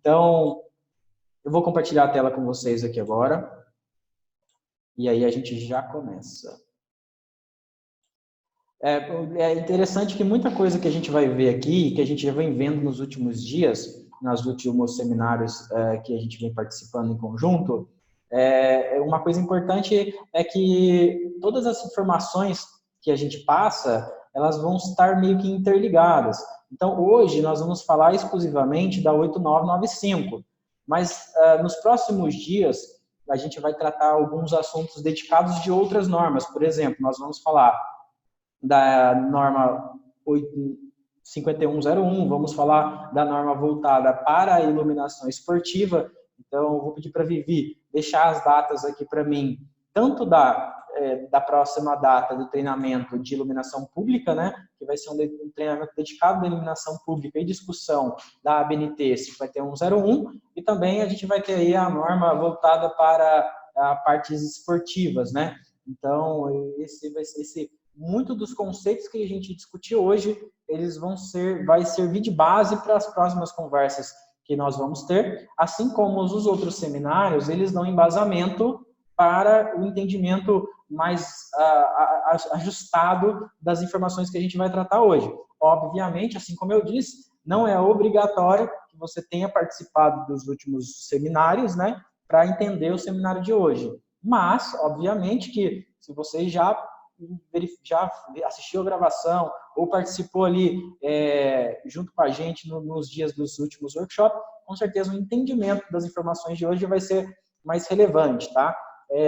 Então, eu vou compartilhar a tela com vocês aqui agora. E aí a gente já começa. É interessante que muita coisa que a gente vai ver aqui, que a gente já vem vendo nos últimos dias, nos últimos seminários que a gente vem participando em conjunto, uma coisa importante é que todas as informações que a gente passa, elas vão estar meio que interligadas. Então, hoje, nós vamos falar exclusivamente da 8995, mas nos próximos dias, a gente vai tratar alguns assuntos dedicados de outras normas. Por exemplo, nós vamos falar da norma 5101, vamos falar da norma voltada para a iluminação esportiva. Então, eu vou pedir para a Vivi deixar as datas aqui para mim, tanto da próxima data do treinamento de iluminação pública, né, que vai ser um treinamento dedicado à iluminação pública e discussão da ABNT 5101, e também a gente vai ter aí a norma voltada para partes esportivas, né. Então, muito dos conceitos que a gente discutiu hoje, vai servir de base para as próximas conversas que nós vamos ter, assim como os outros seminários, eles dão embasamento para o entendimento mais ajustado das informações que a gente vai tratar hoje. Obviamente, assim como eu disse, não é obrigatório que você tenha participado dos últimos seminários, né, para entender o seminário de hoje. Mas, obviamente, que se você já assistiu a gravação ou participou ali junto com a gente nos dias dos últimos workshops, com certeza o entendimento das informações de hoje vai ser mais relevante, tá?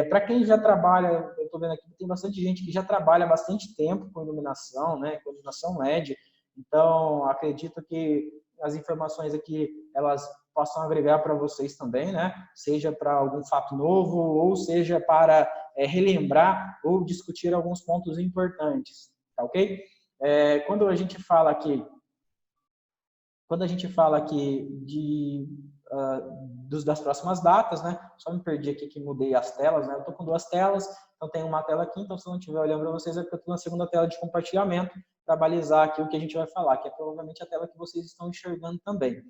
Para quem já trabalha, eu estou vendo aqui que tem bastante gente que já trabalha há bastante tempo com iluminação, né, com iluminação LED, então acredito que as informações aqui, elas possam agregar para vocês também, né, seja para algum fato novo ou seja para relembrar ou discutir alguns pontos importantes, tá ok? Quando a gente fala aqui das próximas datas, né? Só me perdi aqui que mudei as telas, né? Eu estou com duas telas, então tem uma tela aqui, então se não estiver olhando para vocês, é porque eu estou na segunda tela de compartilhamento para balizar aqui o que a gente vai falar, que é provavelmente a tela que vocês estão enxergando também.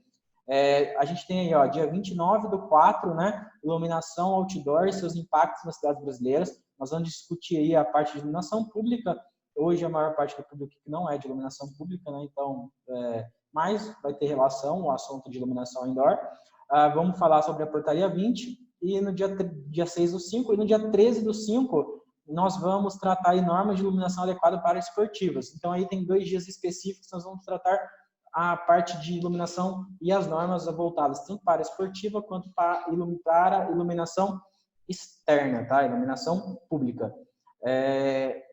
A gente tem aí, ó, dia 29/4, né? Iluminação outdoor e seus impactos nas cidades brasileiras. Nós vamos discutir aí a parte de iluminação pública. Hoje a maior parte do público não é de iluminação pública, né? Então, mas vai ter relação o assunto de iluminação indoor. Vamos falar sobre a portaria 20 e no dia 6/5 e no dia 13/5 nós vamos tratar aí normas de iluminação adequada para esportivas. Então aí tem 2 dias específicos, nós vamos tratar a parte de iluminação e as normas voltadas tanto para a esportiva quanto para iluminação externa, tá? Iluminação pública.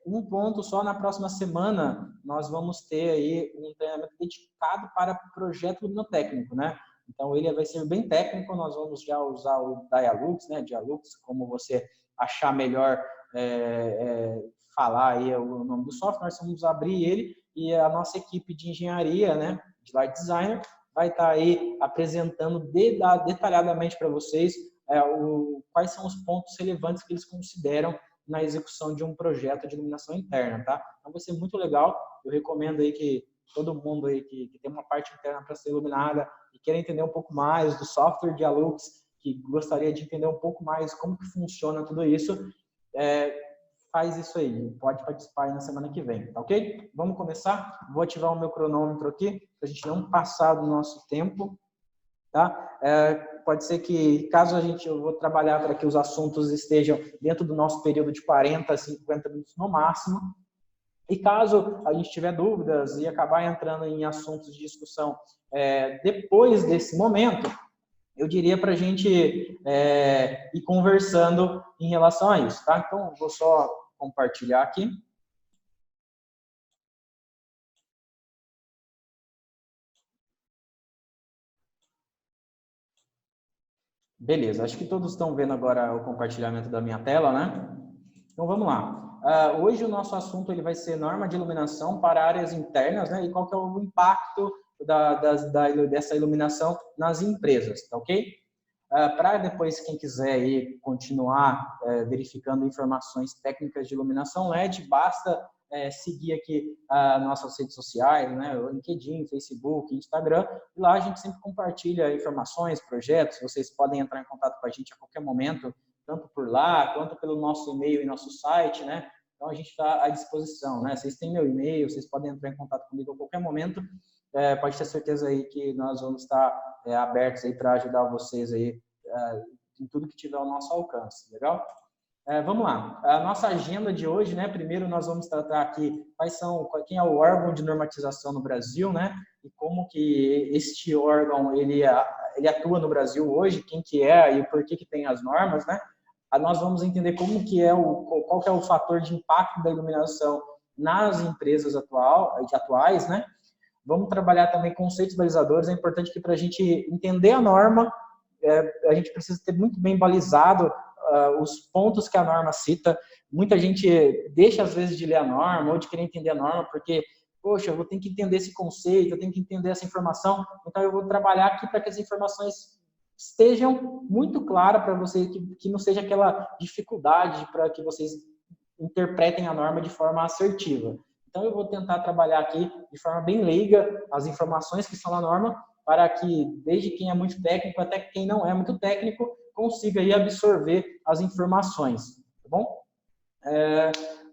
Um ponto só, na próxima semana nós vamos ter aí um treinamento dedicado para projeto luminotécnico, né? Então ele vai ser bem técnico, nós vamos já usar o Dialux, né? Dialux, como você achar melhor falar aí o nome do software, nós vamos abrir ele e a nossa equipe de engenharia, né? De Light Designer, vai estar aí apresentando detalhadamente para vocês quais são os pontos relevantes que eles consideram na execução de um projeto de iluminação interna, tá? Então vai ser muito legal, eu recomendo aí que todo mundo aí que tem uma parte interna para ser iluminada e quer entender um pouco mais do software Dialux, que gostaria de entender um pouco mais como que funciona tudo isso, faz isso aí, pode participar aí na semana que vem, tá ok? Vamos começar? Vou ativar o meu cronômetro aqui, para a gente não passar do nosso tempo, tá? Pode ser que, caso eu vou trabalhar para que os assuntos estejam dentro do nosso período de 40 a 50 minutos no máximo, e caso a gente tiver dúvidas e acabar entrando em assuntos de discussão depois desse momento, eu diria para a gente ir conversando em relação a isso, tá? Então, vou só compartilhar aqui. Beleza, acho que todos estão vendo agora o compartilhamento da minha tela, né? Então, vamos lá. Hoje o nosso assunto ele vai ser norma de iluminação para áreas internas, né? E qual que é o impacto dessa iluminação nas empresas, tá ok? Para depois, quem quiser aí continuar verificando informações técnicas de iluminação LED, basta seguir aqui as nossas redes sociais, né? O LinkedIn, Facebook, Instagram. E lá a gente sempre compartilha informações, projetos. Vocês podem entrar em contato com a gente a qualquer momento, tanto por lá, quanto pelo nosso e-mail e nosso site, né? Então, a gente está à disposição, né? Vocês têm meu e-mail, vocês podem entrar em contato comigo a qualquer momento. Pode ter certeza aí que nós vamos estar abertos aí para ajudar vocês aí em tudo que tiver ao nosso alcance, legal? Vamos lá. A nossa agenda de hoje, né? Primeiro nós vamos tratar aqui quem é o órgão de normatização no Brasil, né? E como que este órgão ele atua no Brasil hoje, quem que é e por que tem as normas, né? Nós vamos entender como que qual que é o fator de impacto da iluminação nas empresas atuais, né? Vamos trabalhar também conceitos balizadores. É importante que para a gente entender a norma, a gente precisa ter muito bem balizado os pontos que a norma cita. Muita gente deixa, às vezes, de ler a norma ou de querer entender a norma, porque, poxa, eu vou ter que entender esse conceito, eu tenho que entender essa informação, então eu vou trabalhar aqui para que as informações estejam muito claras para você, que não seja aquela dificuldade para que vocês interpretem a norma de forma assertiva. Então, eu vou tentar trabalhar aqui de forma bem leiga as informações que estão na norma, para que, desde quem é muito técnico até quem não é muito técnico, consiga aí absorver as informações, tá bom?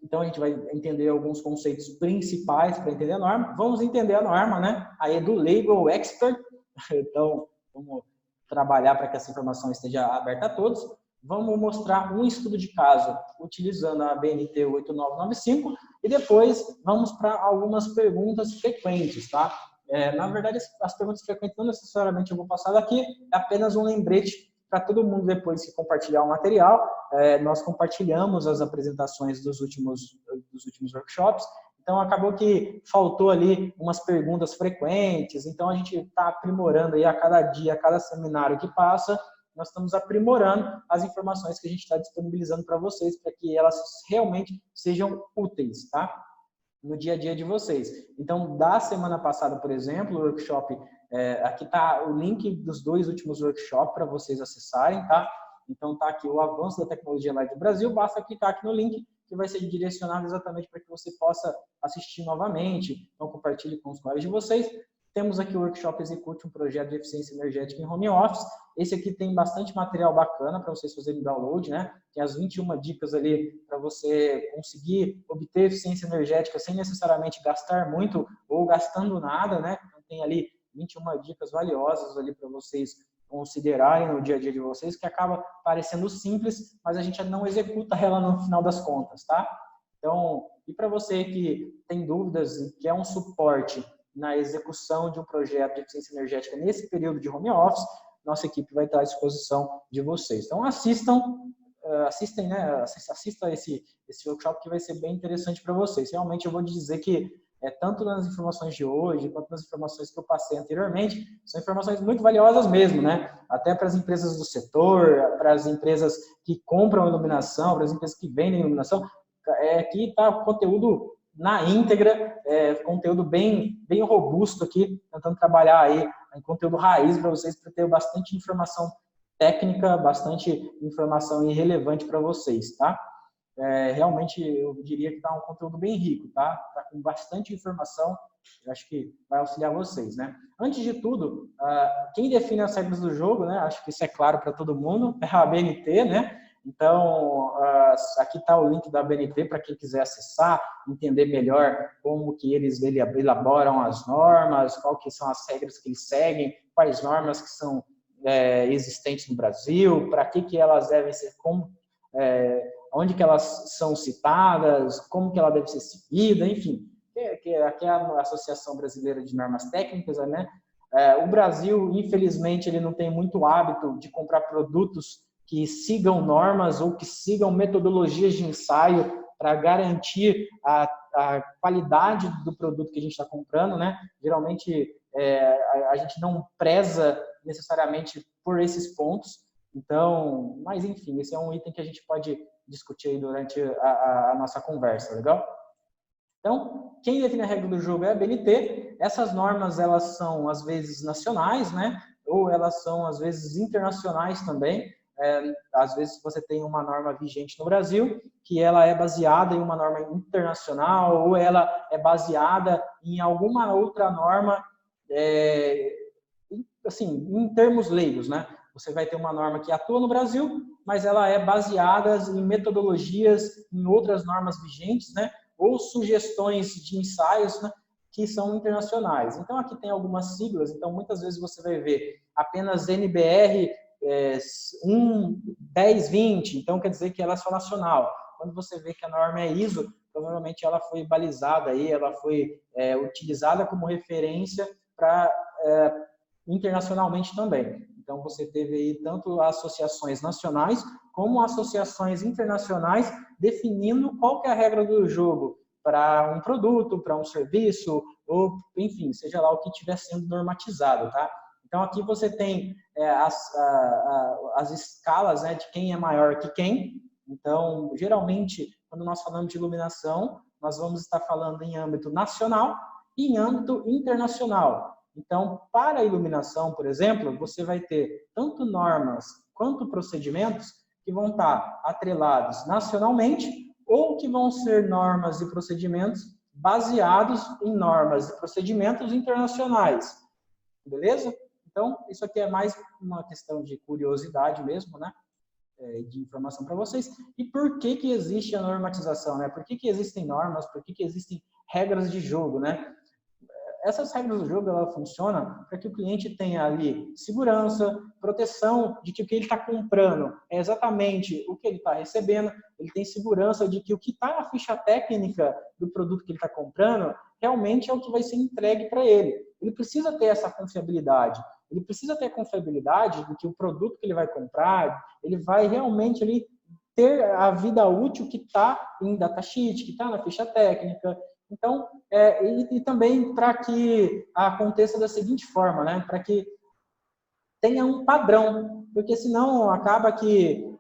Então, a gente vai entender alguns conceitos principais para entender a norma. Vamos entender a norma, né? Aí é do leigo ao expert. Então, vamos trabalhar para que essa informação esteja aberta a todos. Vamos mostrar um estudo de caso utilizando a BNT 8995 e depois vamos para algumas perguntas frequentes, tá? Na verdade, as perguntas frequentes não necessariamente eu vou passar daqui, é apenas um lembrete para todo mundo depois que compartilhar o material. Nós compartilhamos as apresentações dos últimos workshops, então acabou que faltou ali umas perguntas frequentes, então a gente está aprimorando aí a cada dia, a cada seminário que passa, nós estamos aprimorando as informações que a gente está disponibilizando para vocês, para que elas realmente sejam úteis, tá? No dia a dia de vocês. Então, da semana passada, por exemplo, o workshop, aqui está o link dos 2 últimos workshops para vocês acessarem, tá? Então, está aqui o avanço da tecnologia Live do Brasil, basta clicar aqui no link, que vai ser direcionado exatamente para que você possa assistir novamente. Então, compartilhe com os colegas de vocês. Temos aqui o workshop Execute um projeto de eficiência energética em home office. Esse aqui tem bastante material bacana para vocês fazerem download, né? Tem as 21 dicas ali para você conseguir obter eficiência energética sem necessariamente gastar muito ou gastando nada, né? Então, tem ali 21 dicas valiosas ali para vocês considerarem no dia a dia de vocês, que acaba parecendo simples, mas a gente não executa ela no final das contas, tá? Então, e para você que tem dúvidas e quer um suporte na execução de um projeto de eficiência energética nesse período de home office, nossa equipe vai estar à disposição de vocês. Então, assista esse workshop que vai ser bem interessante para vocês. Realmente, eu vou dizer que tanto nas informações de hoje, quanto nas informações que eu passei anteriormente, são informações muito valiosas mesmo, né? Até para as empresas do setor, para as empresas que compram iluminação, para as empresas que vendem iluminação. Aqui está o conteúdo na íntegra, conteúdo bem robusto aqui, tentando trabalhar aí em conteúdo raiz para vocês, para ter bastante informação técnica, bastante informação irrelevante para vocês, tá? Realmente, eu diria que está um conteúdo bem rico, tá? Está com bastante informação, eu acho que vai auxiliar vocês, né? Antes de tudo, quem define as regras do jogo, né? Acho que isso é claro para todo mundo, é a ABNT, né? Então, aqui está o link da ABNT para quem quiser acessar, entender melhor como que eles elaboram as normas, quais que são as regras que eles seguem, quais normas que são existentes no Brasil, para que elas devem ser, onde que elas são citadas, como que ela deve ser seguida, enfim. Aqui é a Associação Brasileira de Normas Técnicas, né? O Brasil, infelizmente, ele não tem muito hábito de comprar produtos que sigam normas ou que sigam metodologias de ensaio para garantir a qualidade do produto que a gente está comprando, né? Geralmente, a gente não preza necessariamente por esses pontos. Então, mas enfim, esse é um item que a gente pode discutir aí durante a nossa conversa, legal? Então, quem define a regra do jogo é a BNT. Essas normas, elas são, às vezes, nacionais, né? Ou elas são, às vezes, internacionais também. às vezes você tem uma norma vigente no Brasil, que ela é baseada em uma norma internacional, ou ela é baseada em alguma outra norma, assim, em termos leigos, né? Você vai ter uma norma que atua no Brasil, mas ela é baseada em metodologias, em outras normas vigentes, né? Ou sugestões de ensaios, né? Que são internacionais. Então, aqui tem algumas siglas, então muitas vezes você vai ver apenas NBR 1020, então quer dizer que ela é só nacional. Quando você vê que a norma é ISO, provavelmente ela foi balizada aí, ela foi utilizada como referência para internacionalmente também. Então, você teve aí tanto associações nacionais como associações internacionais definindo qual que é a regra do jogo para um produto, para um serviço, ou, enfim, seja lá o que estiver sendo normatizado, tá? Então, aqui você tem as escalas, né, de quem é maior que quem. Então, geralmente, quando nós falamos de iluminação, nós vamos estar falando em âmbito nacional e em âmbito internacional. Então, para a iluminação, por exemplo, você vai ter tanto normas quanto procedimentos que vão estar atrelados nacionalmente ou que vão ser normas e procedimentos baseados em normas e procedimentos internacionais. Beleza? Então, isso aqui é mais uma questão de curiosidade mesmo, né? De informação para vocês. E por que que existe a normatização, né? Por que que existem normas? Por que que existem regras de jogo, né? Essas regras do jogo, ela funciona para que o cliente tenha ali segurança, proteção de que o que ele está comprando é exatamente o que ele está recebendo, ele tem segurança de que o que está na ficha técnica do produto que ele está comprando realmente é o que vai ser entregue para ele. Ele precisa ter essa confiabilidade. Ele precisa ter a confiabilidade de que o produto que ele vai comprar, ele vai realmente ali ter a vida útil que está em datasheet, que está na ficha técnica. Então, e também para que aconteça da seguinte forma, né? Para que tenha um padrão, porque senão acaba que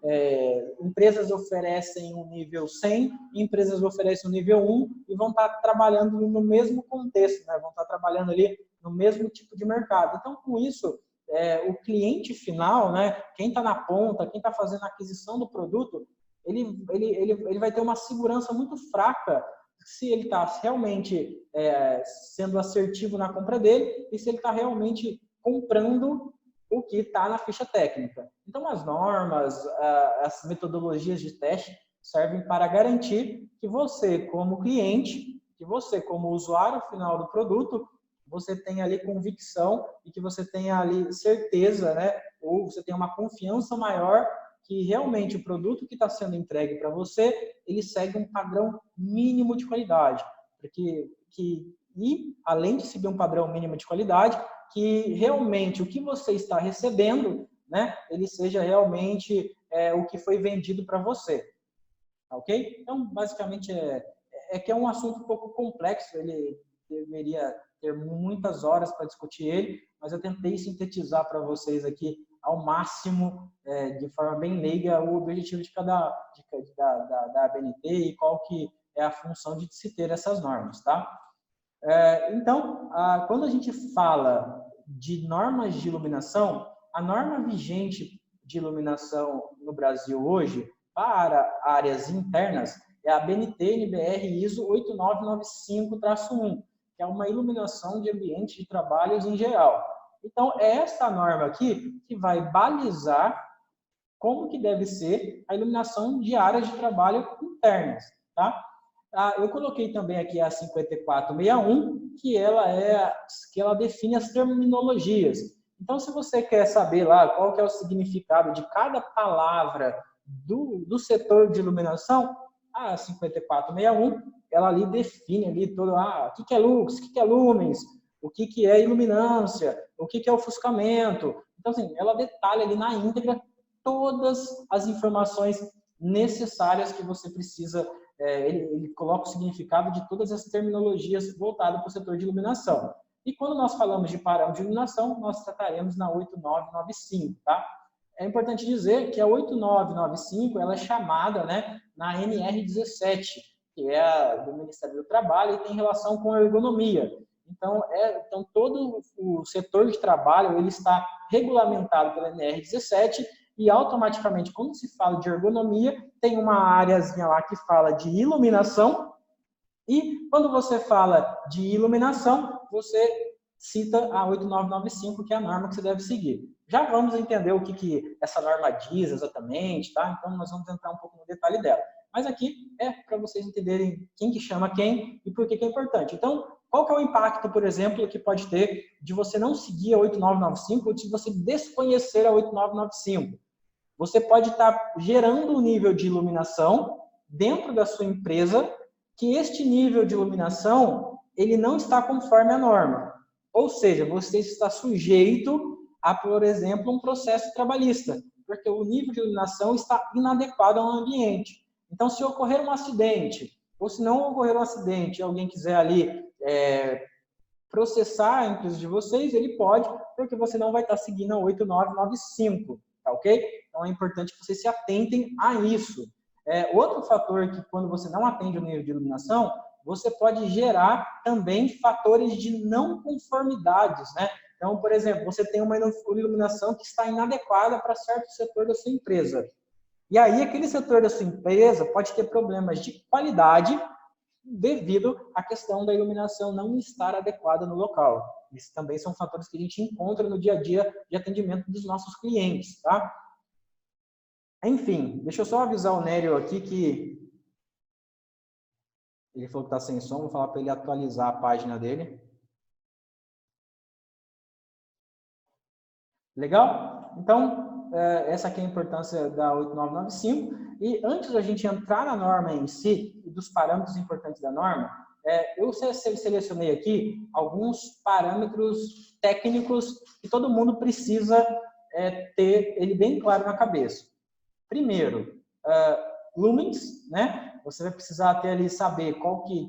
empresas oferecem um nível 100, empresas oferecem um nível 1 e vão estar trabalhando no mesmo contexto, né? Vão estar trabalhando ali no mesmo tipo de mercado. Então, com isso, o cliente final, né? Quem está na ponta, quem está fazendo a aquisição do produto, ele vai ter uma segurança muito fraca se ele está realmente sendo assertivo na compra dele e se ele está realmente comprando o que está na ficha técnica. Então, as normas, as metodologias de teste servem para garantir que você, como cliente, que você, como usuário final do produto, você tenha ali convicção e que você tenha ali certeza, né? Ou você tenha uma confiança maior que realmente o produto que está sendo entregue para você, ele segue um padrão mínimo de qualidade. E, além de seguir um padrão mínimo de qualidade, que realmente o que você está recebendo, né, ele seja realmente o que foi vendido para você. Ok? Então, basicamente, que é um assunto um pouco complexo, ele deveria ter muitas horas para discutir ele, mas eu tentei sintetizar para vocês aqui ao máximo, de forma bem leiga, o objetivo de da ABNT e qual que é a função de se ter essas normas, tá? Então, quando a gente fala de normas de iluminação, a norma vigente de iluminação no Brasil hoje, para áreas internas, é a BNT-NBR ISO 8995-1, que é uma iluminação de ambiente de trabalhos em geral. Então, é essa norma aqui que vai balizar como que deve ser a iluminação de áreas de trabalho internas, tá? Eu coloquei também aqui a 5461, que ela define as terminologias. Então, se você quer saber lá qual que é o significado de cada palavra do setor de iluminação, a 5461, ela ali define ali todo, o que é lux, o que é lumens, o que é iluminância, o que é ofuscamento. Então, assim, ela detalha ali na íntegra todas as informações necessárias que você precisa. Ele coloca o significado de todas as terminologias voltadas para o setor de iluminação. E quando nós falamos de parâmetro de iluminação, nós trataremos na 8995, tá? É importante dizer que a 8995 ela é chamada, né, na NR17, que é a do Ministério do Trabalho e tem relação com a ergonomia. Então, todo o setor de trabalho ele está regulamentado pela NR17 e automaticamente, quando se fala de ergonomia, tem uma áreazinha lá que fala de iluminação, e quando você fala de iluminação, você cita a 8995, que é a norma que você deve seguir. Já vamos entender o que essa norma diz exatamente, tá? Então, nós vamos entrar um pouco no detalhe dela. Mas aqui é para vocês entenderem quem que chama quem e por que é importante. Então, qual que é o impacto, por exemplo, que pode ter de você não seguir a 8995 ou de você desconhecer a 8995? Você pode estar gerando um nível de iluminação dentro da sua empresa que este nível de iluminação ele não está conforme a norma. Ou seja, você está sujeito a, por exemplo, um processo trabalhista, porque o nível de iluminação está inadequado ao ambiente. Então, se ocorrer um acidente, ou se não ocorrer um acidente e alguém quiser ali processar a empresa de vocês, ele pode, porque você não vai estar seguindo a 8995, tá ok? Então, é importante que vocês se atentem a isso. Outro fator que, quando você não atende o nível de iluminação, você pode gerar também fatores de não conformidades, né? Então, por exemplo, você tem uma iluminação que está inadequada para certo setor da sua empresa. E aí, aquele setor da sua empresa pode ter problemas de qualidade devido à questão da iluminação não estar adequada no local. Isso também são fatores que a gente encontra no dia a dia de atendimento dos nossos clientes, tá? Enfim, deixa eu só avisar o Nério aqui que ele falou que está sem som, vou falar para ele atualizar a página dele. Legal? Então, essa aqui é a importância da 8995. E antes da gente entrar na norma em si e dos parâmetros importantes da norma, eu selecionei aqui alguns parâmetros técnicos que todo mundo precisa ter ele bem claro na cabeça. Primeiro, lumens, né? Você vai precisar ter ali saber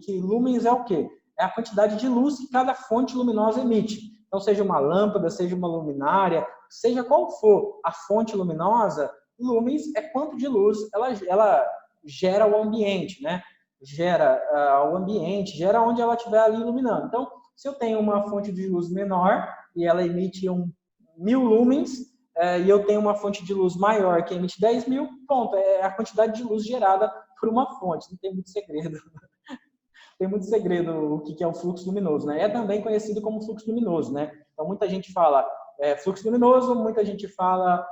que lumens é o quê? É a quantidade de luz que cada fonte luminosa emite. Então, seja uma lâmpada, seja uma luminária, seja qual for a fonte luminosa, lumens é quanto de luz ela gera ao ambiente, né? Gera ao ambiente, gera onde ela estiver ali iluminando. Então, se eu tenho uma fonte de luz menor e ela emite 1000 lumens, e eu tenho uma fonte de luz maior que emite 10.000, pronto, é a quantidade de luz gerada por uma fonte. Não tem muito segredo. Tem muito segredo o que é o fluxo luminoso, né? É também conhecido como fluxo luminoso, né? Então, muita gente fala fluxo luminoso, muita gente fala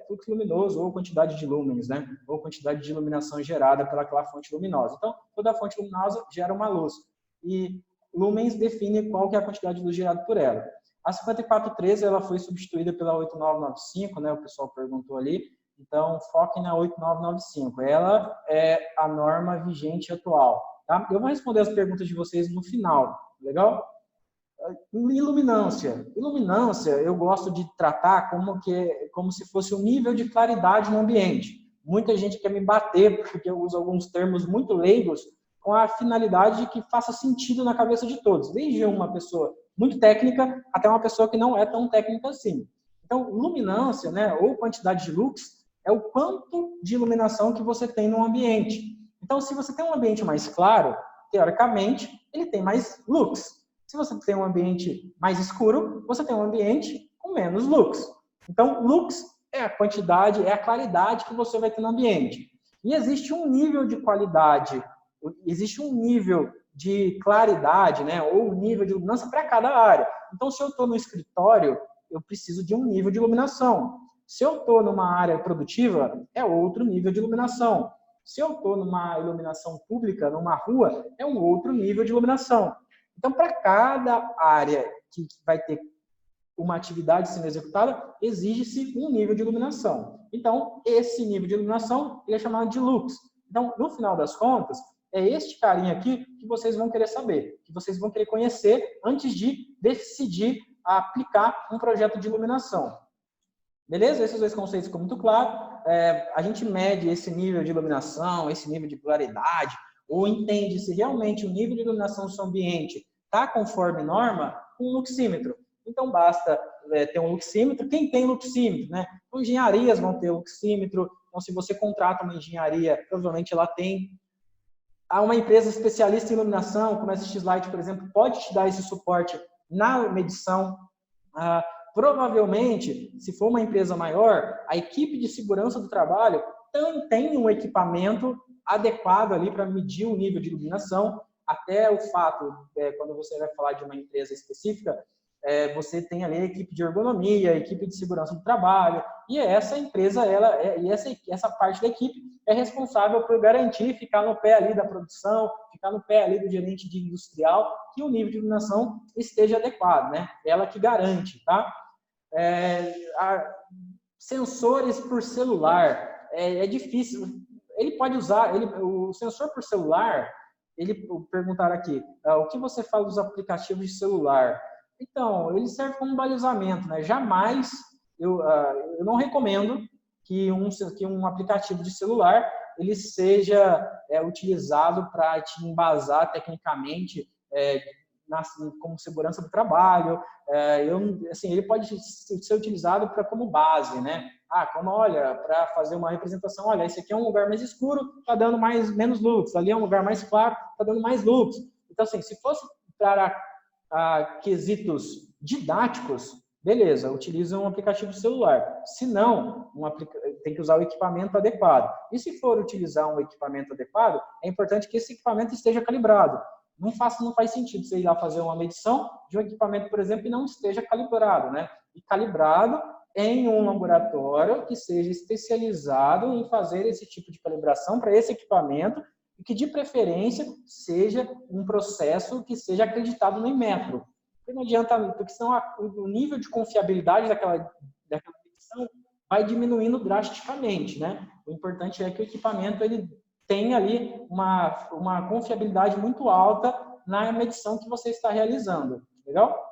fluxo luminoso ou quantidade de lumens, né? Ou quantidade de iluminação gerada pelaquela fonte luminosa. Então, toda fonte luminosa gera uma luz. E lumens define qual que é a quantidade de luz gerada por ela. A 5413 ela foi substituída pela 8995, né? O pessoal perguntou ali. Então, foquem na 8995. Ela é a norma vigente atual. Tá? Eu vou responder as perguntas de vocês no final. Legal? Iluminância. Iluminância eu gosto de tratar como se fosse um nível de claridade no ambiente. Muita gente quer me bater porque eu uso alguns termos muito leigos com a finalidade de que faça sentido na cabeça de todos. Desde uma pessoa muito técnica até uma pessoa que não é tão técnica assim. Então, luminância, né, ou quantidade de lux, é o quanto de iluminação que você tem no ambiente. Então, se você tem um ambiente mais claro, teoricamente, ele tem mais lux. Se você tem um ambiente mais escuro, você tem um ambiente com menos lux. Então, lux é a quantidade, é a claridade que você vai ter no ambiente. E existe um nível de qualidade, existe um nível de claridade, né, ou um nível de iluminação para cada área. Então, se eu estou no escritório, eu preciso de um nível de iluminação. Se eu estou numa área produtiva, é outro nível de iluminação. Se eu estou numa iluminação pública, numa rua, é um outro nível de iluminação. Então, para cada área que vai ter uma atividade sendo executada, exige-se um nível de iluminação. Então, esse nível de iluminação ele é chamado de lux. Então, no final das contas, é este carinha aqui que vocês vão querer saber, que vocês vão querer conhecer antes de decidir aplicar um projeto de iluminação. Beleza? Esses dois conceitos ficam muito claros. A gente mede esse nível de iluminação, esse nível de claridade, ou entende se realmente o nível de iluminação do seu ambiente está conforme norma com um luxímetro. Então, basta ter um luxímetro. Quem tem luxímetro, né? Então, engenharias vão ter luxímetro. Então, se você contrata uma engenharia, provavelmente ela tem. Há uma empresa especialista em iluminação, como a SX Light, por exemplo, pode te dar esse suporte na medição. provavelmente, se for uma empresa maior, a equipe de segurança do trabalho tem um equipamento adequado ali para medir o nível de iluminação. Até o fato, quando você vai falar de uma empresa específica, você tem ali a equipe de ergonomia, a equipe de segurança do trabalho, e essa empresa, essa parte da equipe é responsável por garantir, ficar no pé ali da produção, ficar no pé ali do gerente de industrial, que o nível de iluminação esteja adequado, né? Ela que garante, tá? Sensores por celular, é difícil. Ele pode usar, o sensor por celular, perguntaram aqui, o que você fala dos aplicativos de celular? Então, ele serve como balizamento, né? Jamais, eu não recomendo que um aplicativo de celular ele seja utilizado para te embasar tecnicamente como segurança do trabalho. Ele pode ser utilizado como base, né? Olha, para fazer uma representação, olha, esse aqui é um lugar mais escuro, está dando menos luz, ali é um lugar mais claro, está dando mais luz. Então, assim, se fosse para quesitos didáticos, beleza, utiliza um aplicativo celular. Se não, tem que usar o equipamento adequado. E se for utilizar um equipamento adequado, é importante que esse equipamento esteja calibrado. Não faz sentido você ir lá fazer uma medição de um equipamento, por exemplo, e não esteja calibrado, né? E calibrado em um laboratório que seja especializado em fazer esse tipo de calibração para esse equipamento e que, de preferência, seja um processo que seja acreditado no Inmetro. Porque não adianta, porque senão o nível de confiabilidade daquela medição vai diminuindo drasticamente, né? O importante é que o equipamento ele tem ali uma confiabilidade muito alta na medição que você está realizando. Legal?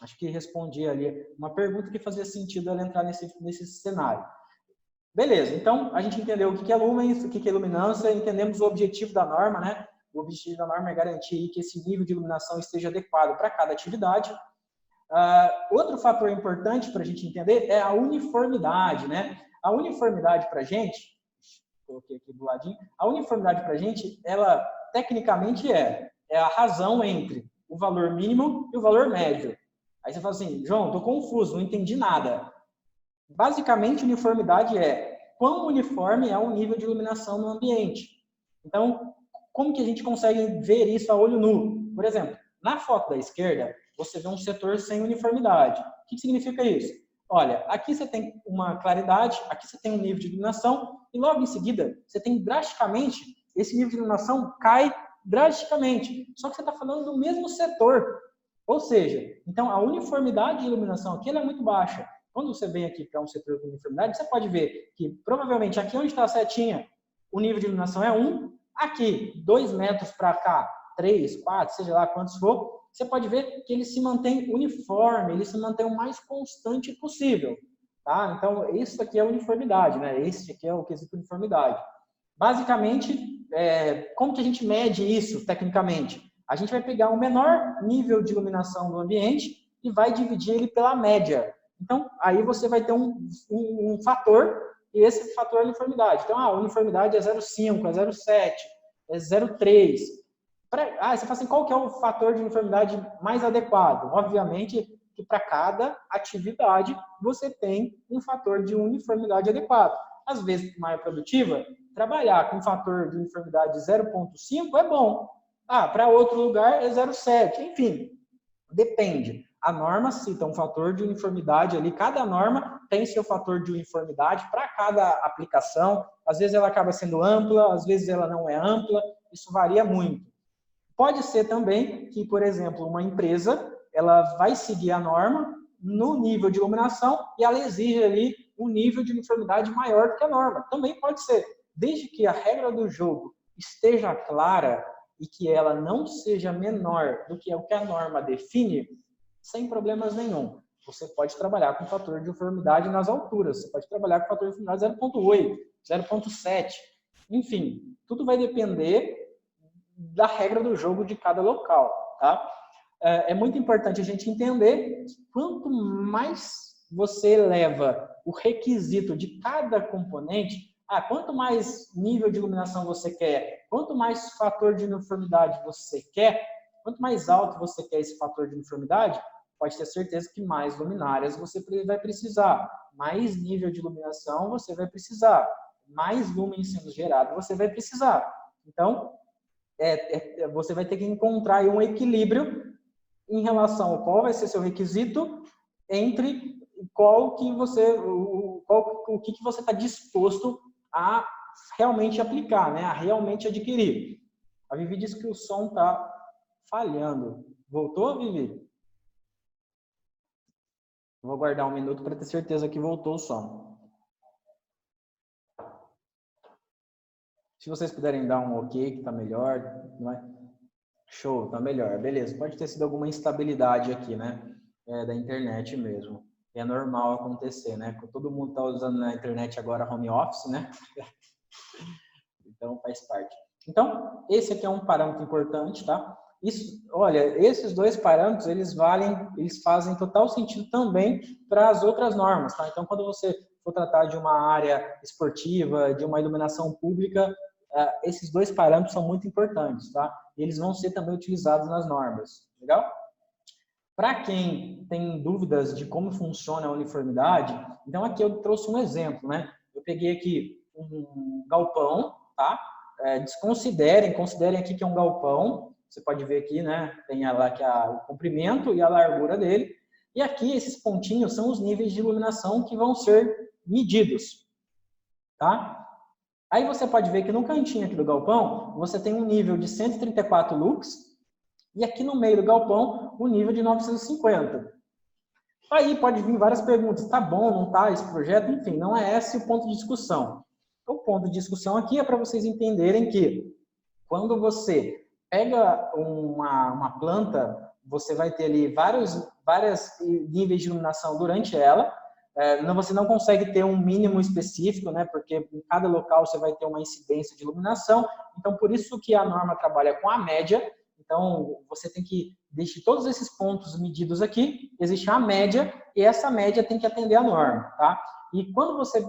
Acho que respondi ali uma pergunta que fazia sentido ela entrar nesse cenário. Beleza, então a gente entendeu o que é lumens, o que é iluminância, entendemos o objetivo da norma, né? O objetivo da norma é garantir que esse nível de iluminação esteja adequado para cada atividade. Outro fator importante para a gente entender é a uniformidade, né? A uniformidade para a gente, coloquei aqui do ladinho, a uniformidade para a gente, ela tecnicamente é a razão entre o valor mínimo e o valor médio. Aí você fala assim, João, estou confuso, não entendi nada. Basicamente, uniformidade é quão uniforme é o nível de iluminação no ambiente. Então, como que a gente consegue ver isso a olho nu? Por exemplo, na foto da esquerda, você vê um setor sem uniformidade. O que significa isso? Olha, aqui você tem uma claridade, aqui você tem um nível de iluminação, e logo em seguida, você tem drasticamente, esse nível de iluminação cai drasticamente. Só que você está falando do mesmo setor. Ou seja, então a uniformidade de iluminação aqui ela é muito baixa. Quando você vem aqui para um setor com uniformidade, você pode ver que provavelmente aqui onde está a setinha, o nível de iluminação é 1, aqui 2 metros para cá, 3, 4, seja lá quantos for, você pode ver que ele se mantém uniforme, ele se mantém o mais constante possível. Tá? Então, isso aqui é uniformidade, né? Esse aqui é o quesito uniformidade. Basicamente, como que a gente mede isso tecnicamente? A gente vai pegar o menor nível de iluminação do ambiente e vai dividir ele pela média. Então, aí você vai ter um fator, e esse fator é a uniformidade. Então, a uniformidade é 0,5, é 0,7, é 0,3. Você fala assim, qual que é o fator de uniformidade mais adequado? Obviamente que para cada atividade você tem um fator de uniformidade adequado. Às vezes, na área produtiva, trabalhar com um fator de uniformidade 0,5 é bom. Para outro lugar é 0,7. Enfim, depende. A norma cita um fator de uniformidade ali, cada norma tem seu fator de uniformidade para cada aplicação. Às vezes ela acaba sendo ampla, às vezes ela não é ampla, isso varia muito. Pode ser também que, por exemplo, uma empresa ela vai seguir a norma no nível de iluminação e ela exige ali um nível de uniformidade maior do que a norma. Também pode ser, desde que a regra do jogo esteja clara e que ela não seja menor do que é o que a norma define, sem problemas nenhum. Você pode trabalhar com fator de uniformidade nas alturas, você pode trabalhar com fator de uniformidade 0,8, 0,7, enfim, tudo vai depender da regra do jogo de cada local, tá? É muito importante a gente entender que quanto mais você eleva o requisito de cada componente, quanto mais nível de iluminação você quer, quanto mais fator de uniformidade você quer, quanto mais alto você quer esse fator de uniformidade, pode ter certeza que mais luminárias você vai precisar, mais nível de iluminação você vai precisar, mais lumen sendo gerado você vai precisar. Então, você vai ter que encontrar aí um equilíbrio em relação a qual vai ser seu requisito entre o que você está disposto a realmente aplicar, né? A realmente adquirir. A Vivi disse que o som está falhando. Voltou, Vivi? Vou aguardar um minuto para ter certeza que voltou o som. Se vocês puderem dar um ok, que está melhor, não é? Show, tá melhor. Beleza, pode ter sido alguma instabilidade aqui, né? Da internet mesmo. É normal acontecer, né? Todo mundo está usando na internet agora home office, né? Então, faz parte. Então, esse aqui é um parâmetro importante, tá? Olha, esses dois parâmetros, eles fazem total sentido também para as outras normas, tá? Então, quando você for tratar de uma área esportiva, de uma iluminação pública, esses dois parâmetros são muito importantes, tá? E eles vão ser também utilizados nas normas, legal? Para quem tem dúvidas de como funciona a uniformidade, então aqui eu trouxe um exemplo, né? Eu peguei aqui um galpão, tá? Considerem aqui que é um galpão. Você pode ver aqui, né? Tem lá que o comprimento e a largura dele. E aqui esses pontinhos são os níveis de iluminação que vão ser medidos, tá? Aí você pode ver que no cantinho aqui do galpão, você tem um nível de 134 lux, e aqui no meio do galpão, o nível de 950. Aí pode vir várias perguntas, tá bom, não tá esse projeto? Enfim, não é esse o ponto de discussão. O ponto de discussão aqui é para vocês entenderem que quando você pega uma planta, você vai ter ali vários níveis de iluminação durante ela. Você não consegue ter um mínimo específico, né? Porque em cada local você vai ter uma incidência de iluminação. Então, por isso que a norma trabalha com a média. Então, você tem que deixar todos esses pontos medidos aqui, existe a média, e essa média tem que atender a norma, tá? E quando você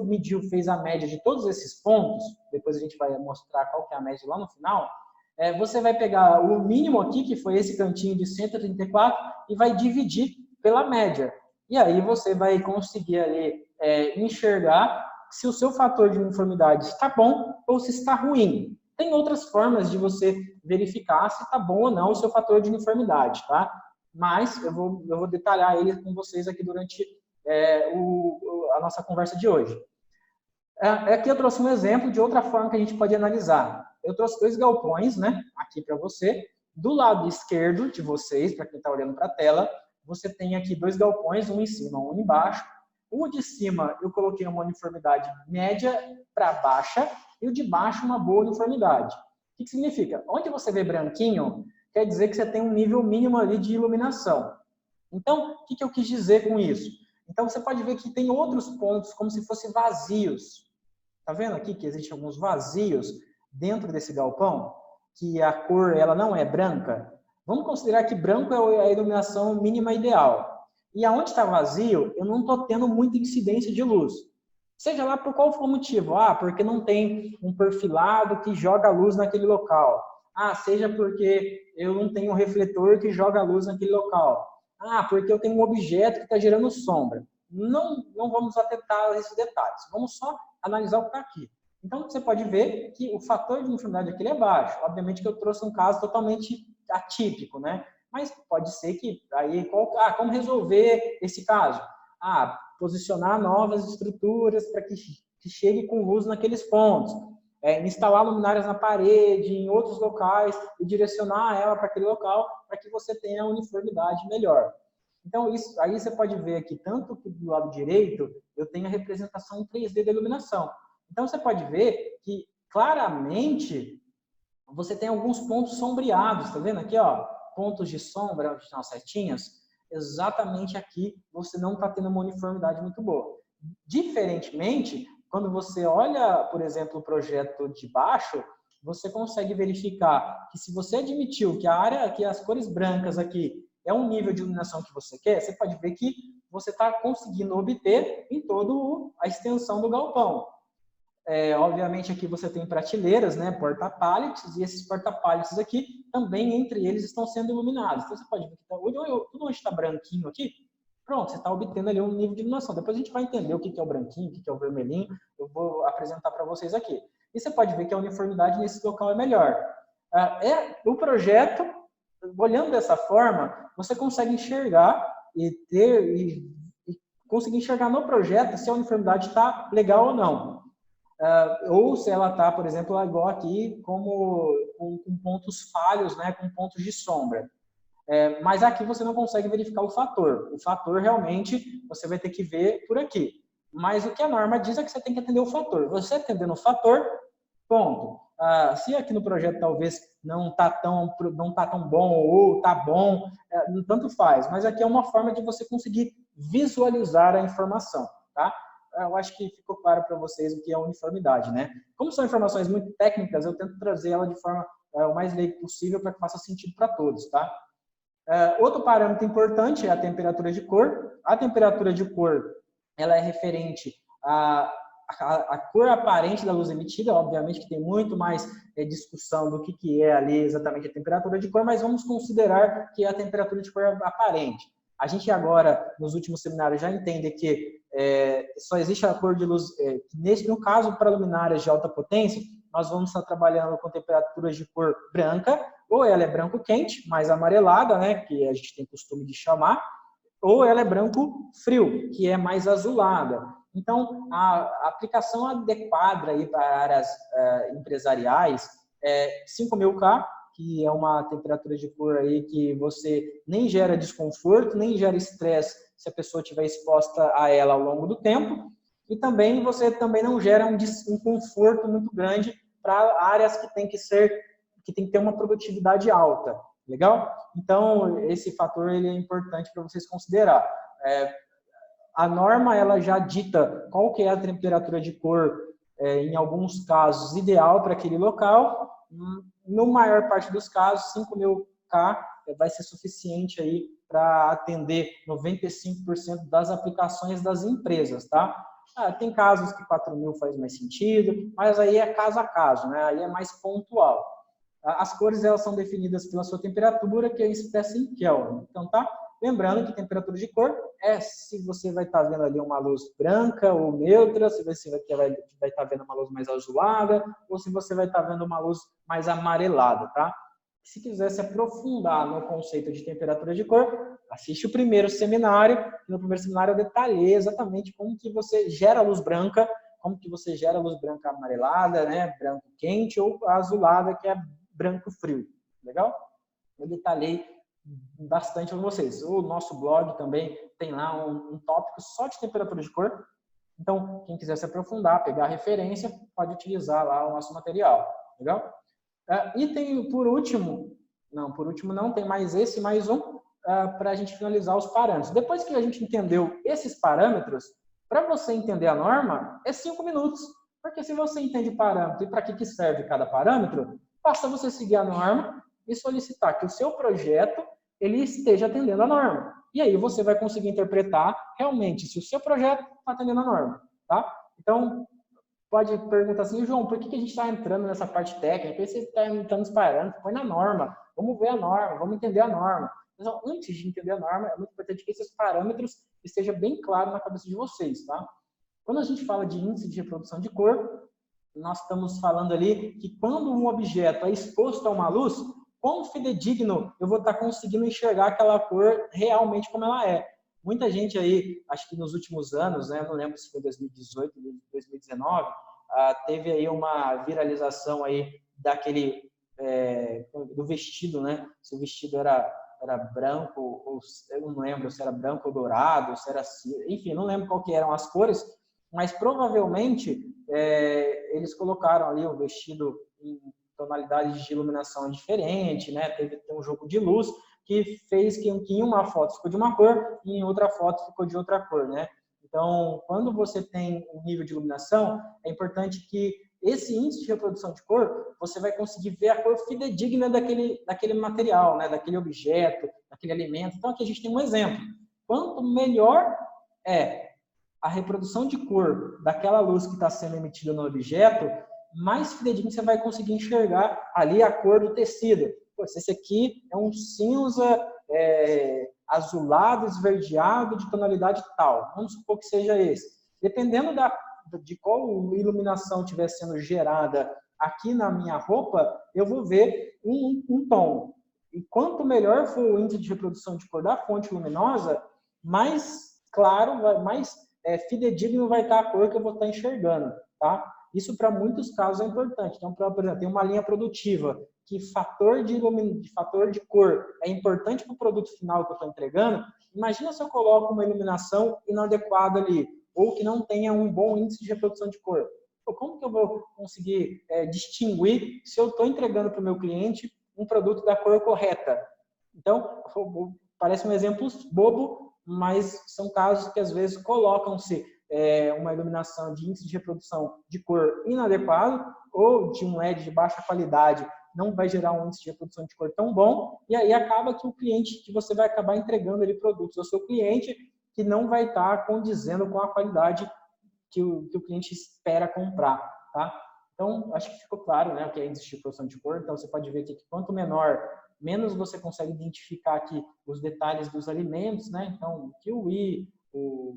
fez a média de todos esses pontos, depois a gente vai mostrar qual que é a média lá no final, você vai pegar o mínimo aqui, que foi esse cantinho de 134, e vai dividir pela média. E aí você vai conseguir ali enxergar se o seu fator de uniformidade está bom ou se está ruim. Tem outras formas de você verificar se está bom ou não o seu fator de uniformidade, tá? Mas eu vou detalhar ele com vocês aqui durante a nossa conversa de hoje. Aqui eu trouxe um exemplo de outra forma que a gente pode analisar. Eu trouxe dois galpões, né, aqui para você. Do lado esquerdo de vocês, para quem está olhando para a tela, você tem aqui dois galpões, um em cima, um embaixo. O de cima eu coloquei uma uniformidade média para baixa e o de baixo uma boa uniformidade. O que significa? Onde você vê branquinho, quer dizer que você tem um nível mínimo ali de iluminação. Então, o que eu quis dizer com isso? Então, você pode ver que tem outros pontos como se fossem vazios. Tá vendo aqui que existem alguns vazios dentro desse galpão? Que a cor ela não é branca? Vamos considerar que branco é a iluminação mínima ideal. E aonde está vazio, eu não estou tendo muita incidência de luz. Seja lá por qual for o motivo. Porque não tem um perfilado que joga luz naquele local. Seja porque eu não tenho um refletor que joga luz naquele local. Porque eu tenho um objeto que está gerando sombra. Não vamos atentar a esses detalhes. Vamos só analisar o que está aqui. Então, você pode ver que o fator de uniformidade aqui é baixo. Obviamente que eu trouxe um caso totalmente atípico, né? Mas pode ser que aí como resolver esse caso? Posicionar novas estruturas para que chegue com luz naqueles pontos. Instalar luminárias na parede, em outros locais e direcionar ela para aquele local para que você tenha a uniformidade melhor. Então, aí você pode ver aqui, tanto que do lado direito, eu tenho a representação em 3D da iluminação. Então, você pode ver que, claramente, você tem alguns pontos sombreados, tá vendo aqui, ó? Pontos de sombra, onde estão as setinhas, exatamente aqui você não está tendo uma uniformidade muito boa. Diferentemente, quando você olha, por exemplo, o projeto de baixo, você consegue verificar que se você admitiu que a área, que as cores brancas aqui é um nível de iluminação que você quer, você pode ver que você está conseguindo obter em toda a extensão do galpão. Obviamente aqui você tem prateleiras, né, porta-pallets, e esses porta-pallets aqui também entre eles estão sendo iluminados. Então você pode ver que tudo onde está branquinho aqui, pronto, você está obtendo ali um nível de iluminação. Depois a gente vai entender o que é o branquinho, o que é o vermelhinho, eu vou apresentar para vocês aqui. E você pode ver que a uniformidade nesse local é melhor. O projeto, olhando dessa forma, você consegue enxergar e conseguir enxergar no projeto se a uniformidade está legal ou não. Ou se ela está, por exemplo, igual aqui, com pontos falhos, né, com pontos de sombra. Mas aqui você não consegue verificar o fator. O fator, realmente, você vai ter que ver por aqui. Mas o que a norma diz é que você tem que atender o fator. Você atendendo o fator, ponto. Se aqui no projeto talvez não tá tão bom ou tá bom, tanto faz. Mas aqui é uma forma de você conseguir visualizar a informação, tá? Eu acho que ficou claro para vocês o que é uniformidade, né? Como são informações muito técnicas, eu tento trazer ela de forma o mais leiga possível para que faça sentido para todos, tá? Outro parâmetro importante é a temperatura de cor. A temperatura de cor, ela é referente a cor aparente da luz emitida, obviamente que tem muito mais discussão do que é ali exatamente a temperatura de cor, mas vamos considerar que é a temperatura de cor aparente. A gente agora, nos últimos seminários, já entende que só existe a cor de luz, no caso, para luminárias de alta potência, nós vamos estar trabalhando com temperaturas de cor branca, ou ela é branco quente, mais amarelada, né, que a gente tem costume de chamar, ou ela é branco frio, que é mais azulada. Então, a aplicação adequada aí para áreas empresariais é 5000K, que é uma temperatura de cor aí que você nem gera desconforto, nem gera estresse se a pessoa estiver exposta a ela ao longo do tempo, e também você também não gera um conforto muito grande para áreas que tem que ter uma produtividade alta. Legal? Então, esse fator ele é importante para vocês considerar. A norma ela já dita qual que é a temperatura de cor, em alguns casos, ideal para aquele local. No maior parte dos casos, 5000K vai ser suficiente aí para atender 95% das aplicações das empresas, tá? Tem casos que 4000 faz mais sentido, mas aí é caso a caso, né? Aí é mais pontual. As cores elas são definidas pela sua temperatura, que é expressa em Kelvin. Então, tá? Lembrando que temperatura de cor é se você vai estar vendo ali uma luz branca ou neutra, se você vai estar vendo uma luz mais azulada, ou se você vai estar vendo uma luz mais amarelada, tá? Se quiser se aprofundar no conceito de temperatura de cor, assiste o primeiro seminário. No primeiro seminário eu detalhei exatamente como que você gera luz branca, como que você gera luz branca amarelada, né, branco quente, ou azulada, que é branco frio. Legal? Eu detalhei bastante com vocês. O nosso blog também tem lá um tópico só de temperatura de cor. Então, quem quiser se aprofundar, pegar a referência, pode utilizar lá o nosso material. Legal? E tem, por último não, tem mais esse, mais um, para a gente finalizar os parâmetros. Depois que a gente entendeu esses parâmetros, para você entender a norma, é 5 minutos. Porque se você entende o parâmetro e para que serve cada parâmetro, basta você seguir a norma e solicitar que o seu projeto ele esteja atendendo a norma. E aí você vai conseguir interpretar realmente se o seu projeto está atendendo a norma. Tá? Então, pode perguntar assim, João, por que a gente está entrando nessa parte técnica? Por que você está entrando nos parâmetros? Põe na norma. Vamos ver a norma, vamos entender a norma. Então, antes de entender a norma, é muito importante que esses parâmetros estejam bem claros na cabeça de vocês. Tá? Quando a gente fala de índice de reprodução de cor, nós estamos falando ali que quando um objeto é exposto a uma luz, quão fidedigno eu vou estar conseguindo enxergar aquela cor realmente como ela é. Muita gente aí, acho que nos últimos anos, né, não lembro se foi 2018, 2019, teve aí uma viralização aí do vestido, né? Se o vestido era branco, ou eu não lembro se era branco ou dourado, se era enfim, não lembro qual que eram as cores, mas provavelmente eles colocaram ali o vestido em tonalidades de iluminação diferente, né? Teve um jogo de luz que fez que em uma foto ficou de uma cor e em outra foto ficou de outra cor, né? Então, quando você tem um nível de iluminação, é importante que esse índice de reprodução de cor, você vai conseguir ver a cor fidedigna daquele material, né? Daquele objeto, daquele alimento. Então, aqui a gente tem um exemplo. Quanto melhor é a reprodução de cor daquela luz que está sendo emitida no objeto, mais fidedigno você vai conseguir enxergar ali a cor do tecido. Pô, se esse aqui é um cinza azulado, esverdeado, de tonalidade tal, vamos supor que seja esse. Dependendo de qual iluminação estiver sendo gerada aqui na minha roupa, eu vou ver um tom. E quanto melhor for o índice de reprodução de cor da fonte luminosa, mais claro, mais fidedigno vai estar a cor que eu vou estar enxergando, tá? Isso para muitos casos é importante. Então, por exemplo, tem uma linha produtiva que fator de cor é importante para o produto final que eu estou entregando. Imagina se eu coloco uma iluminação inadequada ali, ou que não tenha um bom índice de reprodução de cor. Como que eu vou conseguir distinguir se eu estou entregando para o meu cliente um produto da cor correta? Então, parece um exemplo bobo, mas são casos que às vezes colocam-se uma iluminação de índice de reprodução de cor inadequado ou de um LED de baixa qualidade não vai gerar um índice de reprodução de cor tão bom, e aí acaba que o cliente, que você vai acabar entregando ali produtos ao seu cliente que não vai estar condizendo com a qualidade que o cliente espera comprar, tá? Então, acho que ficou claro, né, o que é índice de reprodução de cor. Então, você pode ver aqui que quanto menor, menos você consegue identificar aqui os detalhes dos alimentos, né? Então, o kiwi, o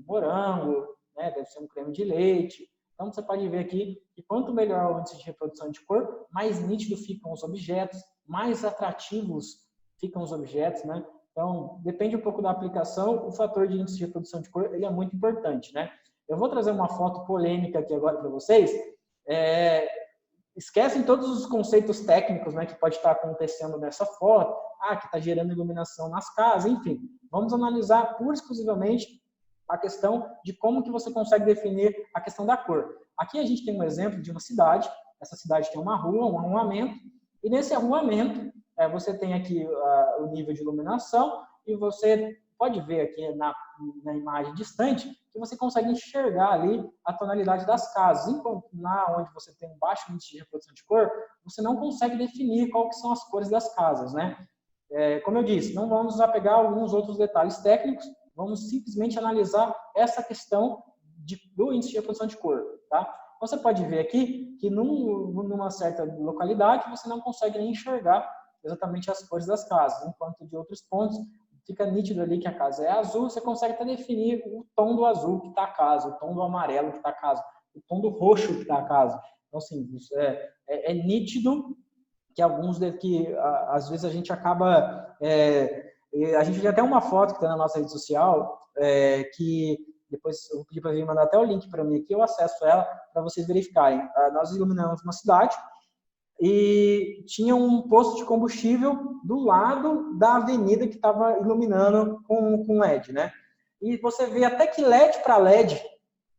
morango, né, deve ser um creme de leite. Então, você pode ver aqui que quanto melhor o índice de reprodução de cor, mais nítido ficam os objetos, mais atrativos ficam os objetos, né? Então, depende um pouco da aplicação, o fator de índice de reprodução de cor ele é muito importante, né? Eu vou trazer uma foto polêmica aqui agora para vocês. Esquecem todos os conceitos técnicos, né, que pode estar acontecendo nessa foto, que está gerando iluminação nas casas, enfim. Vamos analisar pura e exclusivamente a questão de como que você consegue definir a questão da cor. Aqui a gente tem um exemplo de uma cidade, essa cidade tem uma rua, um arruamento, e nesse arruamento você tem aqui o nível de iluminação e você pode ver aqui na imagem distante que você consegue enxergar ali a tonalidade das casas. Enquanto onde você tem um baixo índice de reprodução de cor, você não consegue definir qual que são as cores das casas, né? Como eu disse, não vamos nos apegar a alguns outros detalhes técnicos, vamos simplesmente analisar essa questão do índice de reprodução de cor, tá? Você pode ver aqui que numa certa localidade você não consegue nem enxergar exatamente as cores das casas, enquanto de outros pontos fica nítido ali que a casa é azul, você consegue até definir o tom do azul que está a casa, o tom do amarelo que está a casa, o tom do roxo que está a casa. Então, assim, é nítido que às vezes a gente acaba... a gente tem até uma foto que está na nossa rede social, que depois eu pedi para ele mandar até o link para mim aqui, eu acesso ela para vocês verificarem. Nós iluminamos uma cidade, e tinha um posto de combustível do lado da avenida que estava iluminando com LED, né? E você vê até que LED para LED,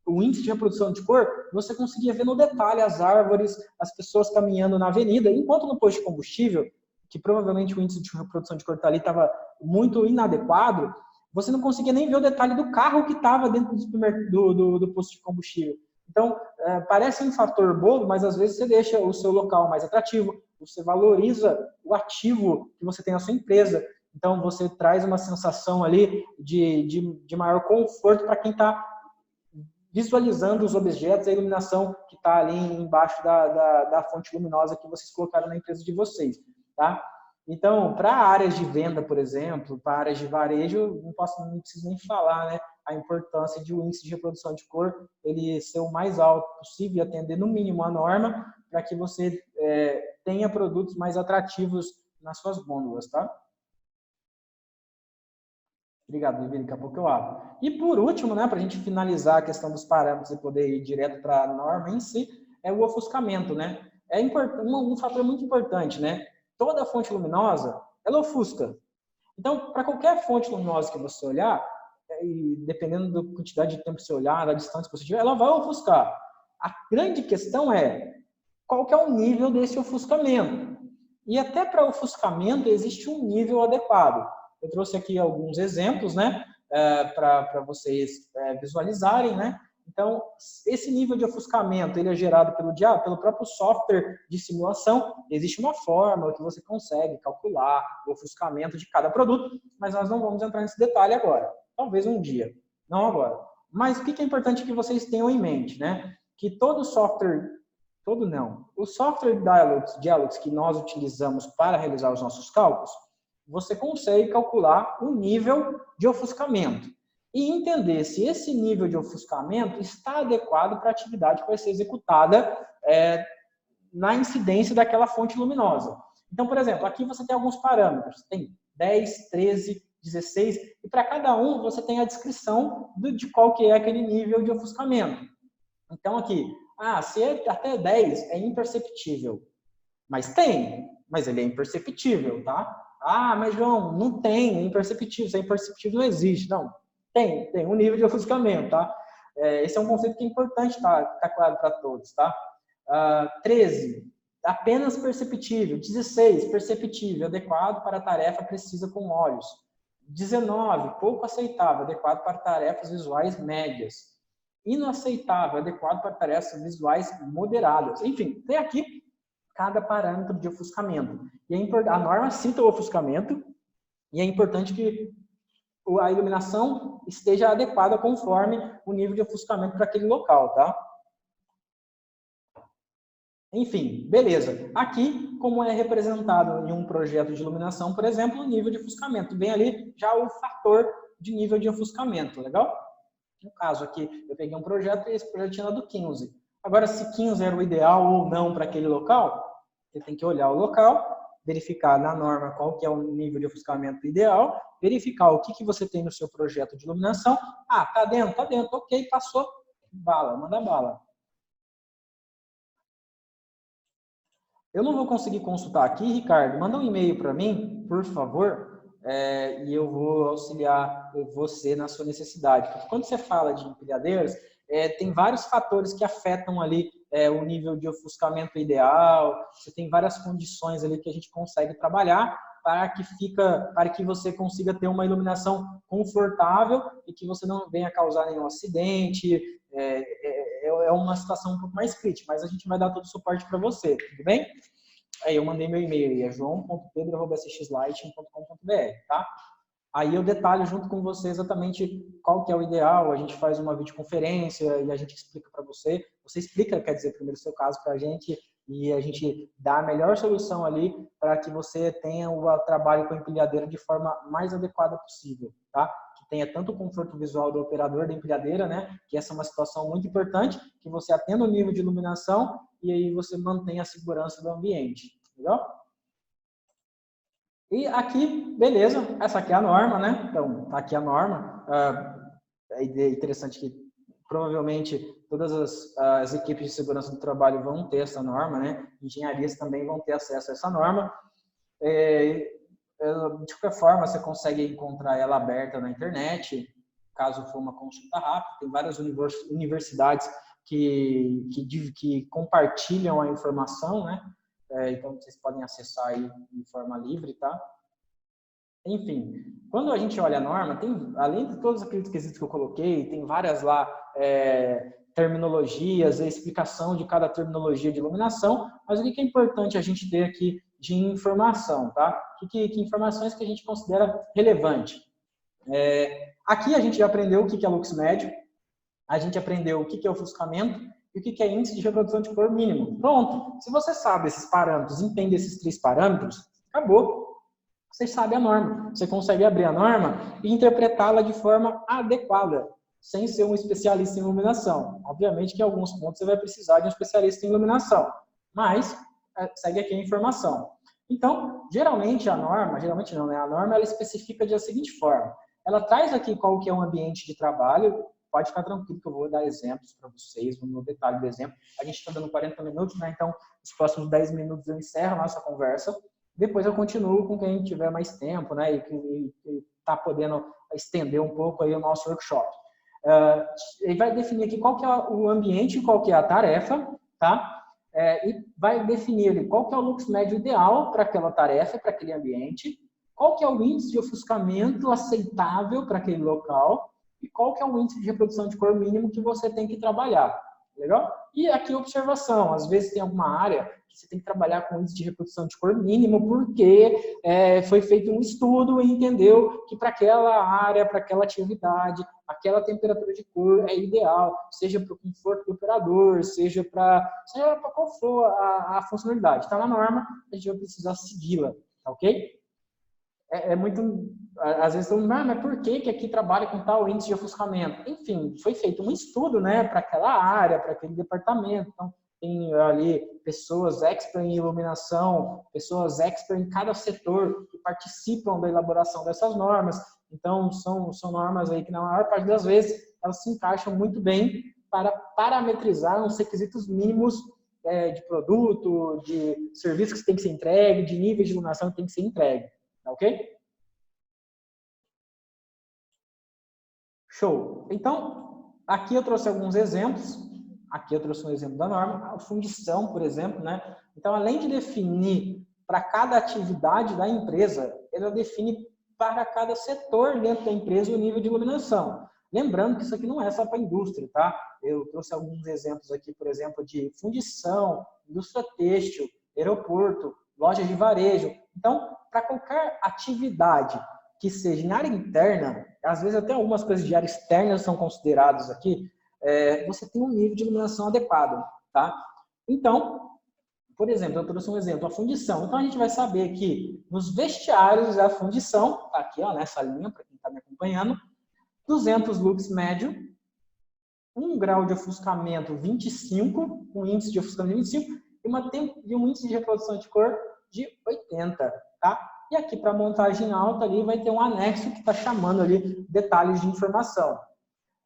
o índice de reprodução de cor, você conseguia ver no detalhe as árvores, as pessoas caminhando na avenida, enquanto no posto de combustível, que provavelmente o índice de reprodução de cor ali estava muito inadequado, você não conseguia nem ver o detalhe do carro que estava dentro do posto de combustível. Então, parece um fator bobo, mas às vezes você deixa o seu local mais atrativo, você valoriza o ativo que você tem na sua empresa. Então, você traz uma sensação ali de maior conforto para quem está visualizando os objetos, a iluminação que está ali embaixo da fonte luminosa que vocês colocaram na empresa de vocês, tá? Então, para áreas de venda, por exemplo, para áreas de varejo, não preciso nem falar, né? A importância de o índice de reprodução de cor ele ser o mais alto possível e atender no mínimo a norma para que você tenha produtos mais atrativos nas suas gôndolas, tá? Obrigado, Vivi, daqui a pouco eu abro. E por último, né, para a gente finalizar a questão dos parâmetros e poder ir direto para a norma em si, é o ofuscamento, né? É um fator muito importante, né? Toda fonte luminosa, ela ofusca. Então, para qualquer fonte luminosa que você olhar, e dependendo da quantidade de tempo que você olhar, da distância que você tiver, ela vai ofuscar. A grande questão é qual que é o nível desse ofuscamento. E até para ofuscamento existe um nível adequado. Eu trouxe aqui alguns exemplos, né, para vocês visualizarem, né? Então, esse nível de ofuscamento ele é gerado pelo próprio software de simulação. Existe uma fórmula que você consegue calcular o ofuscamento de cada produto, mas nós não vamos entrar nesse detalhe agora. Talvez um dia, não agora. Mas o que é importante que vocês tenham em mente, né? Que todo software, o software Dialux que nós utilizamos para realizar os nossos cálculos, você consegue calcular o nível de ofuscamento e entender se esse nível de ofuscamento está adequado para a atividade que vai ser executada na incidência daquela fonte luminosa. Então, por exemplo, aqui você tem alguns parâmetros, tem 10, 13, 16, e para cada um você tem a descrição de qual que é aquele nível de ofuscamento. Então aqui, se é até 10 é imperceptível, mas ele é imperceptível, tá? Mas João, não tem, é imperceptível, se é imperceptível não existe. Não, tem um nível de ofuscamento, tá? Esse é um conceito que é importante, tá claro para todos, tá? 13, apenas perceptível. 16, perceptível, adequado para a tarefa precisa com olhos. 19, pouco aceitável, adequado para tarefas visuais médias. Inaceitável, adequado para tarefas visuais moderadas. Enfim, tem aqui cada parâmetro de ofuscamento. E a norma cita o ofuscamento e é importante que a iluminação esteja adequada conforme o nível de ofuscamento para aquele local, tá? Enfim, beleza. Aqui, como é representado em um projeto de iluminação, por exemplo, o nível de ofuscamento. Vem ali já o fator de nível de ofuscamento, legal? No caso aqui, eu peguei um projeto e esse projeto tinha dado 15. Agora, se 15 era o ideal ou não para aquele local, você tem que olhar o local, verificar na norma qual que é o nível de ofuscamento ideal, verificar o que você tem no seu projeto de iluminação. Tá dentro, ok, passou, bala, manda bala. Eu não vou conseguir consultar aqui, Ricardo. Manda um e-mail para mim, por favor, e eu vou auxiliar você na sua necessidade. Porque quando você fala de empilhadeiras, tem vários fatores que afetam ali o nível de ofuscamento ideal. Você tem várias condições ali que a gente consegue trabalhar para que você consiga ter uma iluminação confortável e que você não venha causar nenhum acidente. É uma situação um pouco mais crítica, mas a gente vai dar todo o suporte para você, tudo bem? Aí eu mandei meu e-mail, é joão.pedro@sxlighting.com.br, tá? Aí eu detalho junto com você exatamente qual que é o ideal, a gente faz uma videoconferência e a gente explica para você. Você explica, quer dizer, primeiro o seu caso para a gente e a gente dá a melhor solução ali para que você tenha o trabalho com a empilhadeira de forma mais adequada possível, tá? Tenha tanto o conforto visual do operador da empilhadeira, né? Que essa é uma situação muito importante, que você atenda o nível de iluminação e aí você mantém a segurança do ambiente, entendeu? E aqui, beleza, essa aqui é a norma, né? Então, tá aqui a norma. É interessante que provavelmente todas as equipes de segurança do trabalho vão ter essa norma, né? Engenharias também vão ter acesso a essa norma. De qualquer forma, você consegue encontrar ela aberta na internet, caso for uma consulta rápida. Tem várias universidades que compartilham a informação, né? Então, vocês podem acessar aí de forma livre, tá? Enfim, quando a gente olha a norma, tem, além de todos aqueles quesitos que eu coloquei, tem várias lá terminologias, a explicação de cada terminologia de iluminação, mas o que é importante a gente ter aqui de informação, tá? Que informações que a gente considera relevante? Aqui a gente já aprendeu o que é lux médio, a gente aprendeu o que é ofuscamento e o que é índice de reprodução de cor mínimo. Pronto, se você sabe esses parâmetros, entende esses 3 parâmetros, acabou. Você sabe a norma, você consegue abrir a norma e interpretá-la de forma adequada, sem ser um especialista em iluminação. Obviamente que em alguns pontos você vai precisar de um especialista em iluminação, mas segue aqui a informação. Então, geralmente a norma, a norma ela especifica da seguinte forma, ela traz aqui qual que é o ambiente de trabalho, pode ficar tranquilo que eu vou dar exemplos para vocês, no detalhe do exemplo. A gente está dando 40 minutos, né? Então, nos próximos 10 minutos eu encerro a nossa conversa. Depois eu continuo com quem tiver mais tempo, né? E está podendo estender um pouco aí o nosso workshop. Ele vai definir aqui qual que é o ambiente, qual que é a tarefa, tá? E vai definir ali qual que é o lux médio ideal para aquela tarefa, para aquele ambiente, qual que é o índice de ofuscamento aceitável para aquele local e qual que é o índice de reprodução de cor mínimo que você tem que trabalhar. Legal? E aqui observação, às vezes tem alguma área que você tem que trabalhar com índice de reprodução de cor mínimo porque foi feito um estudo e entendeu que para aquela área, para aquela atividade, aquela temperatura de cor é ideal, seja para o conforto do operador, seja para qual for a funcionalidade. Está na norma, a gente vai precisar segui-la, tá ok? Muito, às vezes, mas por que aqui trabalha com tal índice de ofuscamento? Enfim, foi feito um estudo, né, para aquela área, para aquele departamento. Então, tem ali pessoas expert em iluminação, pessoas expert em cada setor que participam da elaboração dessas normas. Então, são normas aí que, na maior parte das vezes, elas se encaixam muito bem para parametrizar os requisitos mínimos de produto, de serviços que tem que ser entregue, de nível de iluminação que tem que ser entregue. Ok? Show. Então, aqui eu trouxe alguns exemplos. Aqui eu trouxe um exemplo da norma. A fundição, por exemplo, né? Então, além de definir para cada atividade da empresa, ela define para cada setor dentro da empresa o nível de iluminação. Lembrando que isso aqui não é só para a indústria, tá? Eu trouxe alguns exemplos aqui, por exemplo, de fundição, indústria têxtil, aeroporto, lojas de varejo. Então, para qualquer atividade que seja em área interna, às vezes até algumas coisas de área externa são consideradas aqui, você tem um nível de iluminação adequado, tá? Então, por exemplo, eu trouxe um exemplo, a fundição. Então, a gente vai saber que nos vestiários a fundição, tá aqui, ó, nessa linha, para quem está me acompanhando, 200 lux médio, 1 grau de ofuscamento 25, um índice de ofuscamento de 25, e um índice de reprodução de cor de 80, tá? E aqui para montagem alta ali vai ter um anexo que está chamando ali detalhes de informação.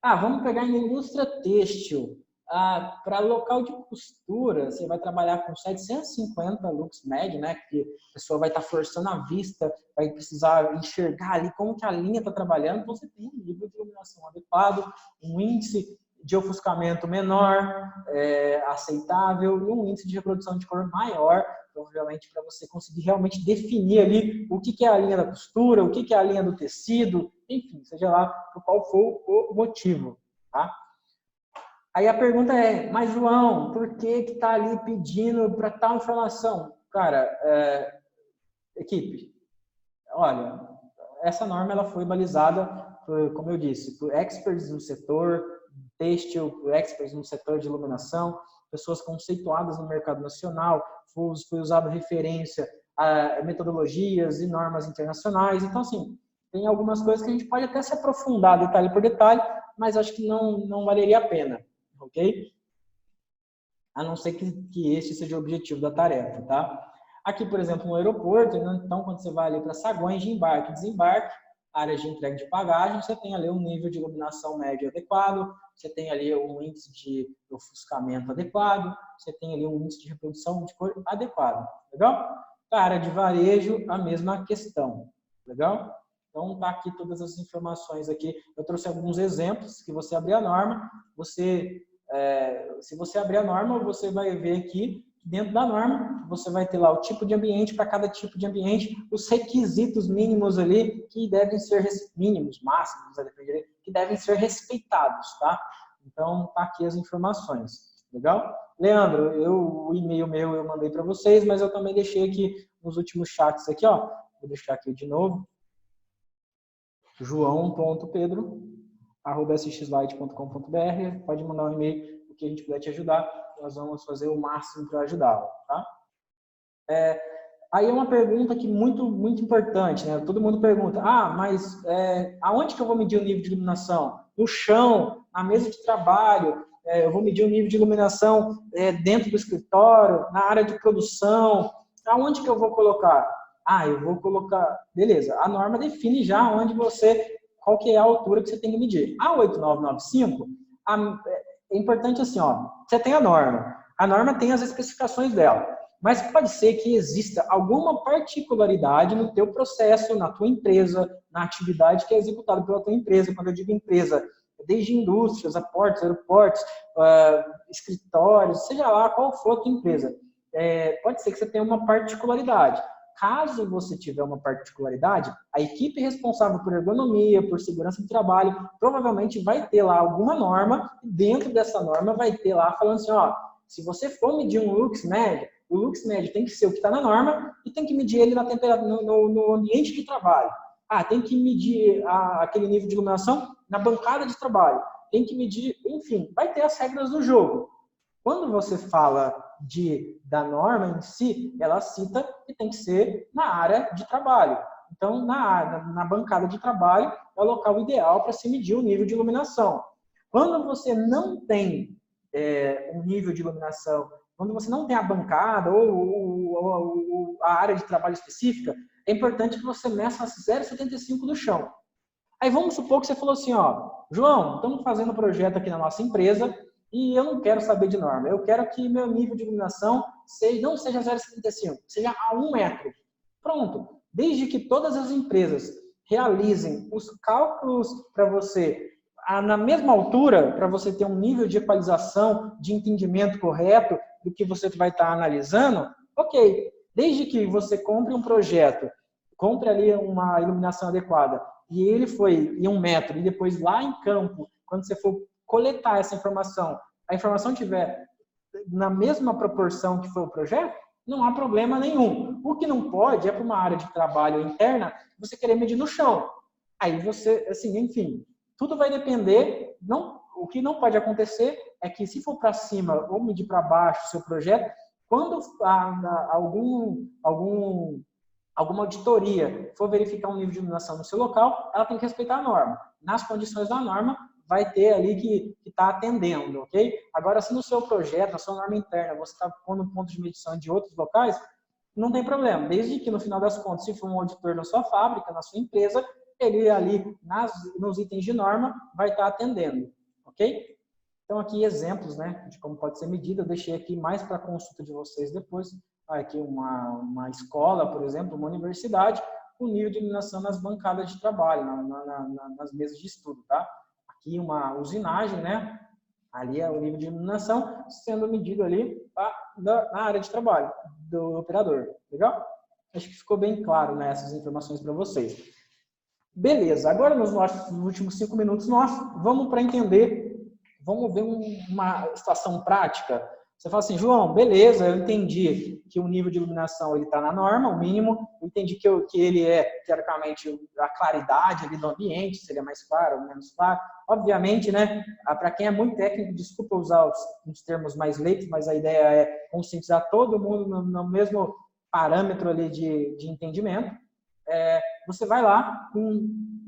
Vamos pegar em indústria têxtil. Para local de costura, você vai trabalhar com 750 lux médio, né? Que a pessoa vai estar forçando a vista, vai precisar enxergar ali como que a linha está trabalhando. Então, você tem um nível de iluminação adequado, um índice de ofuscamento menor, aceitável, e um índice de reprodução de cor maior, provavelmente para você conseguir realmente definir ali o que é a linha da costura, o que é a linha do tecido, enfim, seja lá por qual for o motivo, tá? Aí a pergunta é, mas João, por que está ali pedindo para tal informação? Cara, equipe, olha, essa norma ela foi balizada, como eu disse, por experts no setor têxtil, por experts no setor de iluminação, pessoas conceituadas no mercado nacional, foi usado referência a metodologias e normas internacionais. Então, assim, tem algumas coisas que a gente pode até se aprofundar detalhe por detalhe, mas acho que não valeria a pena, ok? A não ser que esse seja o objetivo da tarefa, tá? Aqui, por exemplo, no aeroporto, então, quando você vai ali para saguões de embarque e desembarque, áreas de entrega de bagagem, você tem ali um nível de iluminação médio adequado, você tem ali um índice de ofuscamento adequado, você tem ali um índice de reprodução de cor adequado, legal? Para a área de varejo, a mesma questão, legal? Então, tá aqui todas as informações aqui. Eu trouxe alguns exemplos, que você abrir a norma, se você abrir a norma, você vai ver aqui, dentro da norma, você vai ter lá o tipo de ambiente, para cada tipo de ambiente, os requisitos mínimos ali, que devem ser, mínimos, máximos, que devem ser respeitados, tá? Então, tá aqui as informações, legal? Leandro, o e-mail meu eu mandei para vocês, mas eu também deixei aqui nos últimos chats aqui, ó, vou deixar aqui de novo, joão.pedro@sxslide.com.br, pode mandar um e-mail, o que a gente puder te ajudar, nós vamos fazer o máximo para ajudá-lo, tá? Aí é uma pergunta que muito importante, né? Todo mundo pergunta, mas aonde que eu vou medir o nível de iluminação? No chão, na mesa de trabalho, eu vou medir o nível de iluminação dentro do escritório, na área de produção, aonde que eu vou colocar? Eu vou colocar, beleza, a norma define já qual que é a altura que você tem que medir. A 8995, é importante assim, ó, você tem a norma tem as especificações dela, mas pode ser que exista alguma particularidade no teu processo, na tua empresa, na atividade que é executada pela tua empresa. Quando eu digo empresa, desde indústrias, portos, aeroportos, escritórios, seja lá qual for a tua empresa. Pode ser que você tenha uma particularidade. Caso você tiver uma particularidade, a equipe responsável por ergonomia, por segurança do trabalho, provavelmente vai ter lá alguma norma, e dentro dessa norma vai ter lá falando assim, ó, se você for medir um lux médio, o lux médio tem que ser o que está na norma e tem que medir ele na temperatura, no ambiente de trabalho. Ah, tem que medir aquele nível de iluminação na bancada de trabalho. Tem que medir, enfim, vai ter as regras do jogo. Quando você fala da norma em si, ela cita que tem que ser na área de trabalho. Então, na bancada de trabalho é o local ideal para se medir o nível de iluminação. Quando você não tem um nível de iluminação, quando você não tem a bancada ou a área de trabalho específica, é importante que você meça a 0,75 do chão. Aí vamos supor que você falou assim, ó, João, estamos fazendo um projeto aqui na nossa empresa e eu não quero saber de norma. Eu quero que meu nível de iluminação não seja 0,75, seja a 1 metro. Pronto. Desde que todas as empresas realizem os cálculos para você na mesma altura, para você ter um nível de equalização, de entendimento correto do que você vai estar analisando, ok. Desde que você compre um projeto, compre ali uma iluminação adequada, e ele foi em 1 metro, e depois lá em campo, quando você for coletar essa informação, a informação tiver na mesma proporção que foi o projeto, não há problema nenhum. O que não pode é para uma área de trabalho interna você querer medir no chão. Aí você, assim, enfim, tudo vai depender. O que não pode acontecer é que se for para cima ou medir para baixo o seu projeto, quando alguma auditoria for verificar um nível de iluminação no seu local, ela tem que respeitar a norma. Nas condições da norma, vai ter ali que está atendendo, ok? Agora, se no seu projeto, na sua norma interna, você está pondo ponto de medição de outros locais, não tem problema, desde que no final das contas, se for um auditor na sua fábrica, na sua empresa, ele ali nos itens de norma vai estar atendendo, ok? Então, aqui exemplos, né, de como pode ser medida. Eu deixei aqui mais para consulta de vocês depois. Aqui uma escola, por exemplo, uma universidade, o nível de iluminação nas bancadas de trabalho, nas mesas de estudo, tá? Aqui uma usinagem, né? Ali é o nível de iluminação sendo medido ali na área de trabalho do operador. Legal? Acho que ficou bem claro, né, essas informações para vocês. Beleza, agora nos últimos 5 minutos vamos para entender, vamos ver uma situação prática. Você fala assim, João, beleza, eu entendi que o nível de iluminação está na norma, o mínimo, eu entendi que ele é, teoricamente, a claridade ali do ambiente, se ele é mais claro ou menos claro. Obviamente, né, para quem é muito técnico, desculpa usar os termos mais leigos, mas a ideia é conscientizar todo mundo no mesmo parâmetro ali de entendimento. Você vai lá com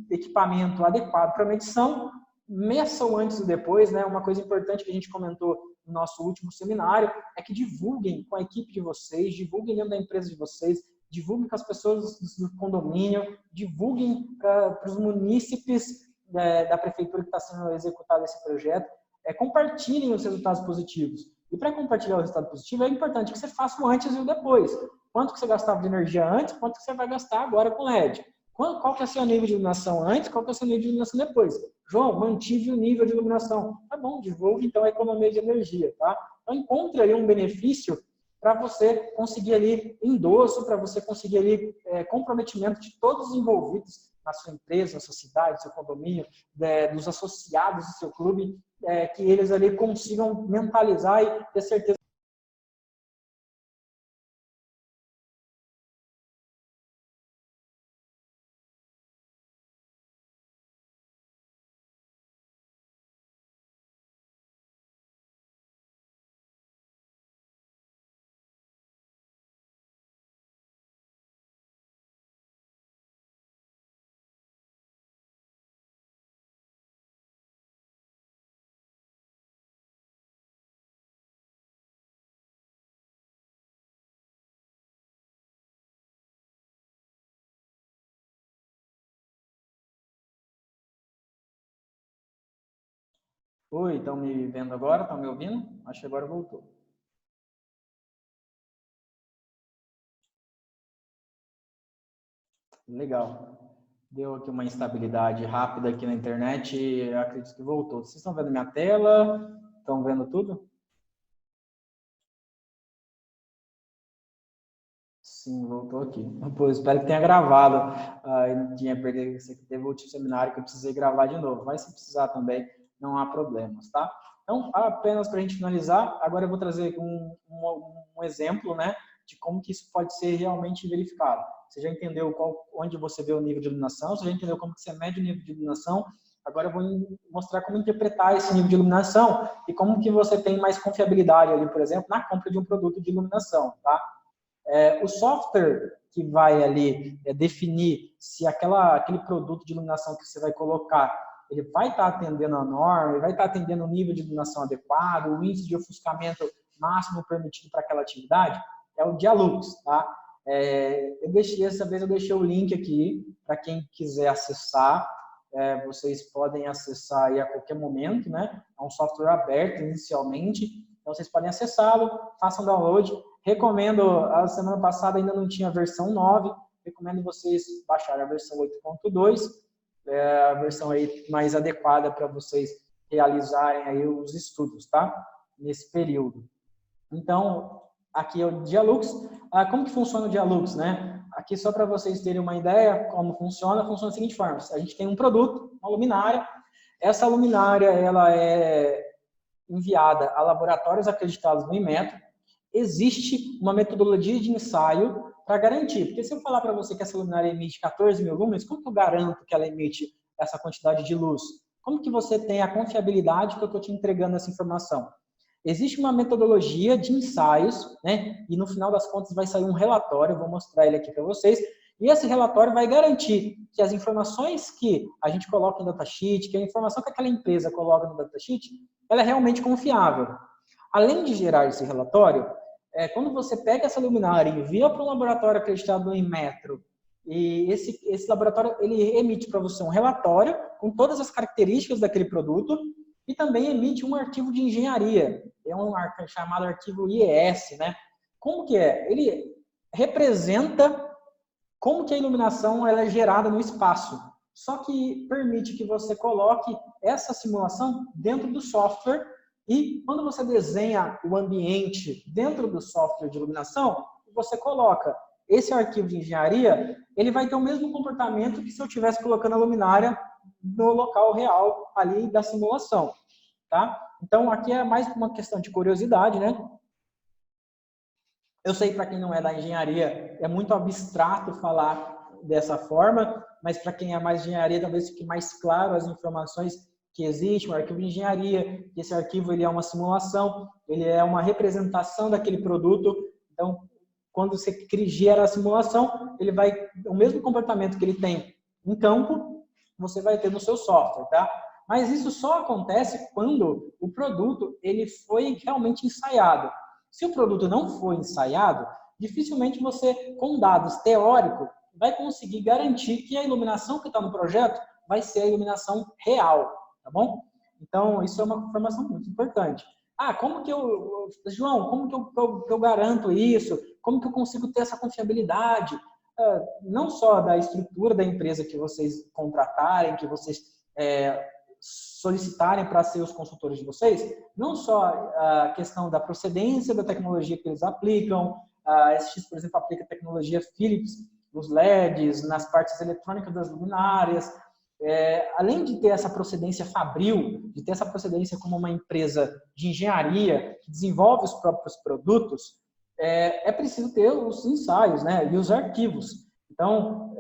equipamento adequado para medição, meça o antes e depois, né? Uma coisa importante que a gente comentou no nosso último seminário é que divulguem com a equipe de vocês, divulguem dentro da empresa de vocês, divulguem com as pessoas do condomínio, divulguem para os munícipes da prefeitura que está sendo executado esse projeto, compartilhem os resultados positivos. E para compartilhar o resultado positivo, é importante que você faça o antes e o depois. Quanto que você gastava de energia antes, quanto que você vai gastar agora com LED. Qual que é o seu nível de iluminação antes, qual que é o seu nível de iluminação depois. João, mantive o nível de iluminação. Tá bom, divulgue então a economia de energia, tá? Então encontre ali um benefício para você conseguir ali endosso, para você conseguir ali comprometimento de todos os envolvidos na sua empresa, na sua cidade, no seu condomínio, dos associados do seu clube, que eles ali consigam mentalizar e ter certeza. Oi, estão me vendo agora? Estão me ouvindo? Acho que agora voltou. Legal. Deu aqui uma instabilidade rápida aqui na internet e acredito que voltou. Vocês estão vendo minha tela? Estão vendo tudo? Sim, voltou aqui. Pô, espero que tenha gravado. Eu não tinha perdido. Você que teve o último seminário que eu precisei gravar de novo. Mas se precisar também, não há problemas, tá? Então, apenas para a gente finalizar, agora eu vou trazer um exemplo, né, de como que isso pode ser realmente verificado. Você já entendeu onde você vê o nível de iluminação, você já entendeu como que você mede o nível de iluminação. Agora eu vou mostrar como interpretar esse nível de iluminação e como que você tem mais confiabilidade ali, por exemplo, na compra de um produto de iluminação, tá? O software que vai ali definir se aquele produto de iluminação que você vai colocar, ele vai estar atendendo a norma, ele vai estar atendendo o nível de iluminação adequado, o índice de ofuscamento máximo permitido para aquela atividade, é o Dialux, tá? Dessa vez eu deixei o link aqui para quem quiser acessar. Vocês podem acessar aí a qualquer momento, né? É um software aberto inicialmente, então vocês podem acessá-lo, façam download. Recomendo, a semana passada ainda não tinha a versão 9, recomendo vocês baixarem a versão 8.2, a versão aí mais adequada para vocês realizarem aí os estudos, tá? Nesse período. Então, aqui é o Dialux. Como que funciona o Dialux, né? Aqui só para vocês terem uma ideia como funciona da seguinte forma. A gente tem um produto, uma luminária. Essa luminária, ela é enviada a laboratórios acreditados no Inmetro. Existe uma metodologia de ensaio para garantir. Porque se eu falar para você que essa luminária emite 14 mil lúmenes, como que eu garanto que ela emite essa quantidade de luz? Como que você tem a confiabilidade que eu estou te entregando essa informação? Existe uma metodologia de ensaios, né? E no final das contas vai sair um relatório, eu vou mostrar ele aqui para vocês. E esse relatório vai garantir que as informações que a gente coloca em datasheet, que a informação que aquela empresa coloca no datasheet, ela é realmente confiável. Além de gerar esse relatório, quando você pega essa luminária e envia para um laboratório acreditado no Inmetro, e esse laboratório ele emite para você um relatório com todas as características daquele produto e também emite um arquivo de engenharia, é um chamado arquivo IES, né? Como que é? Ele representa como que a iluminação ela é gerada no espaço, só que permite que você coloque essa simulação dentro do software e quando você desenha o ambiente dentro do software de iluminação, você coloca esse arquivo de engenharia, ele vai ter o mesmo comportamento que se eu estivesse colocando a luminária no local real ali da simulação, tá? Então, aqui é mais uma questão de curiosidade, né? Eu sei, para quem não é da engenharia, é muito abstrato falar dessa forma, mas para quem é mais de engenharia, talvez fique mais claro as informações que existem, o arquivo de engenharia, que esse arquivo ele é uma simulação, ele é uma representação daquele produto, então, quando você gera a simulação, ele vai, o mesmo comportamento que ele tem em campo, você vai ter no seu software, tá? Mas isso só acontece quando o produto ele foi realmente ensaiado. Se o produto não foi ensaiado, dificilmente você, com dados teóricos, vai conseguir garantir que a iluminação que está no projeto vai ser a iluminação real, tá bom? Então, isso é uma informação muito importante. Como que João, como que eu garanto isso? Como que eu consigo ter essa confiabilidade? Não só da estrutura da empresa que vocês contratarem, que vocês solicitarem para ser os consultores de vocês, não só a questão da procedência da tecnologia que eles aplicam, a SX, por exemplo, aplica a tecnologia Philips nos LEDs, nas partes eletrônicas das luminárias, além de ter essa procedência fabril, de ter essa procedência como uma empresa de engenharia que desenvolve os próprios produtos, é preciso ter os ensaios, né, e os arquivos. Então,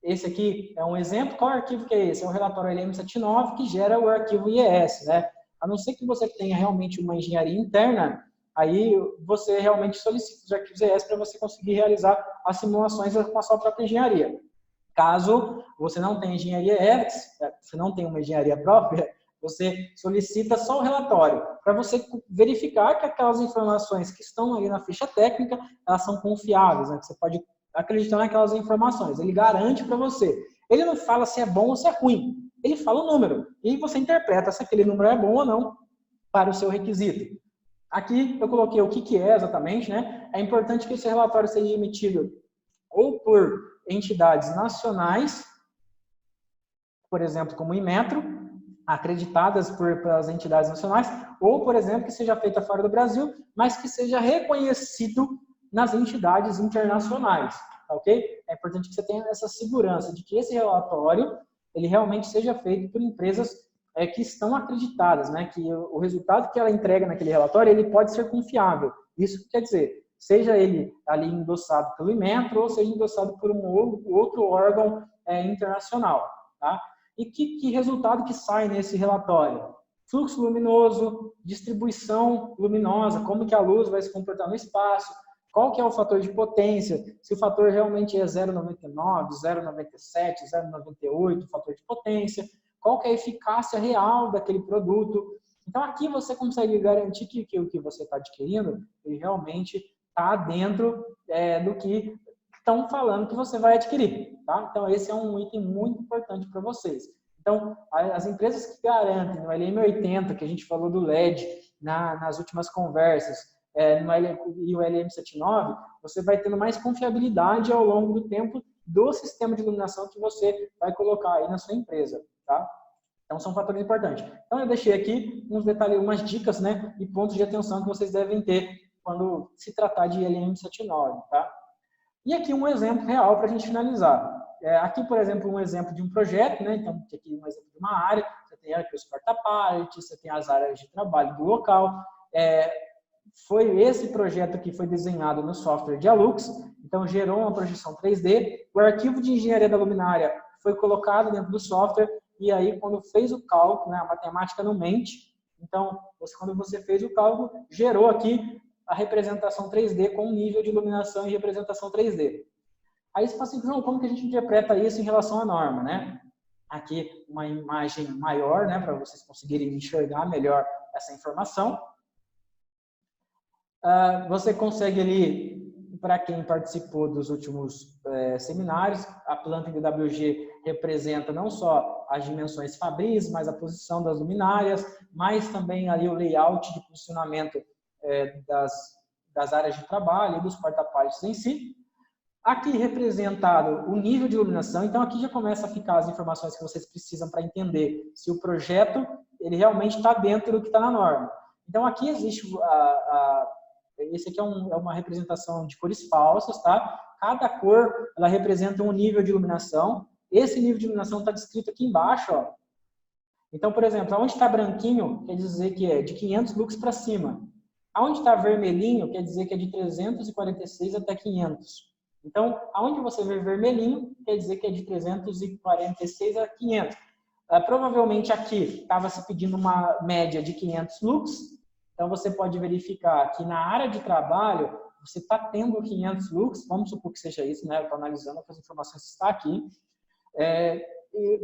esse aqui é um exemplo. Qual arquivo que é esse? É o relatório LM79 que gera o arquivo IES, né? A não ser que você tenha realmente uma engenharia interna, aí você realmente solicita os arquivos IES para você conseguir realizar as simulações com a sua própria engenharia. Caso você não tenha engenharia EVX, você não tem uma engenharia própria, você solicita só o relatório, para você verificar que aquelas informações que estão ali na ficha técnica, elas são confiáveis, né? Que você pode acreditar naquelas informações. Ele garante para você. Ele não fala se é bom ou se é ruim. Ele fala o número. E você interpreta se aquele número é bom ou não para o seu requisito. Aqui eu coloquei o que é exatamente, né? É importante que esse relatório seja emitido ou por entidades nacionais, por exemplo, como o Inmetro, acreditadas pelas entidades nacionais, ou, por exemplo, que seja feita fora do Brasil, mas que seja reconhecido nas entidades internacionais, tá ok? É importante que você tenha essa segurança de que esse relatório ele realmente seja feito por empresas que estão acreditadas, né? Que o resultado que ela entrega naquele relatório ele pode ser confiável. Isso quer dizer, seja ele ali endossado pelo Inmetro ou seja endossado por um outro órgão internacional, tá? E que resultado que sai nesse relatório? Fluxo luminoso, distribuição luminosa, como que a luz vai se comportar no espaço, qual que é o fator de potência, se o fator realmente é 0,99, 0,97, 0,98, o fator de potência, qual que é a eficácia real daquele produto. Então, aqui você consegue garantir que o que você está adquirindo, ele realmente está dentro do que estão falando que você vai adquirir. Tá? Então, esse é um item muito importante para vocês. Então, as empresas que garantem no LM80, que a gente falou do LED nas últimas conversas, e o LM79, você vai tendo mais confiabilidade ao longo do tempo do sistema de iluminação que você vai colocar aí na sua empresa, tá? Então, são fatores importantes. Então, eu deixei aqui uns detalhes, umas dicas, né, e pontos de atenção que vocês devem ter quando se tratar de LM79, tá? E aqui um exemplo real para a gente finalizar. Aqui, por exemplo, um exemplo de um projeto, né? Então, aqui um exemplo de uma área, você tem aqui os porta-pallets, você tem as áreas de trabalho do local. Foi esse projeto que foi desenhado no software de Alux, então gerou uma projeção 3D, o arquivo de engenharia da luminária foi colocado dentro do software, e aí quando fez o cálculo, né, a matemática não mente, então quando você fez o cálculo, gerou aqui a representação 3D com nível de iluminação e representação 3D. Aí você fala assim, João, como que a gente interpreta isso em relação à norma, né? Aqui uma imagem maior, né, para vocês conseguirem enxergar melhor essa informação. Você consegue ali, para quem participou dos últimos seminários, a planta em DWG representa não só as dimensões fabris, mas a posição das luminárias, mas também ali o layout de posicionamento das áreas de trabalho e dos porta-pallets em si. Aqui representado o nível de iluminação, então aqui já começa a ficar as informações que vocês precisam para entender se o projeto ele realmente está dentro do que está na norma. Então aqui existe esse aqui é uma representação de cores falsas, tá? Cada cor, ela representa um nível de iluminação. Esse nível de iluminação está descrito aqui embaixo, ó. Então, por exemplo, onde está branquinho, quer dizer que é de 500 lux para cima. Onde está vermelhinho, quer dizer que é de 346 até 500. Então, aonde você vê vermelhinho, quer dizer que é de 346 a 500. Provavelmente aqui estava se pedindo uma média de 500 lux. Então, você pode verificar que na área de trabalho, você está tendo 500 lux, vamos supor que seja isso, né? Eu estou analisando as informações que está aqui.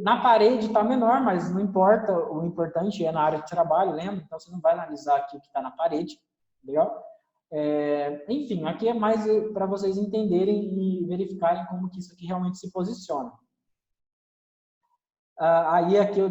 Na parede está menor, mas não importa, o importante é na área de trabalho, lembra? Então, você não vai analisar aqui o que está na parede, legal? Enfim, aqui é mais para vocês entenderem e verificarem como que isso aqui realmente se posiciona. Aí aqui eu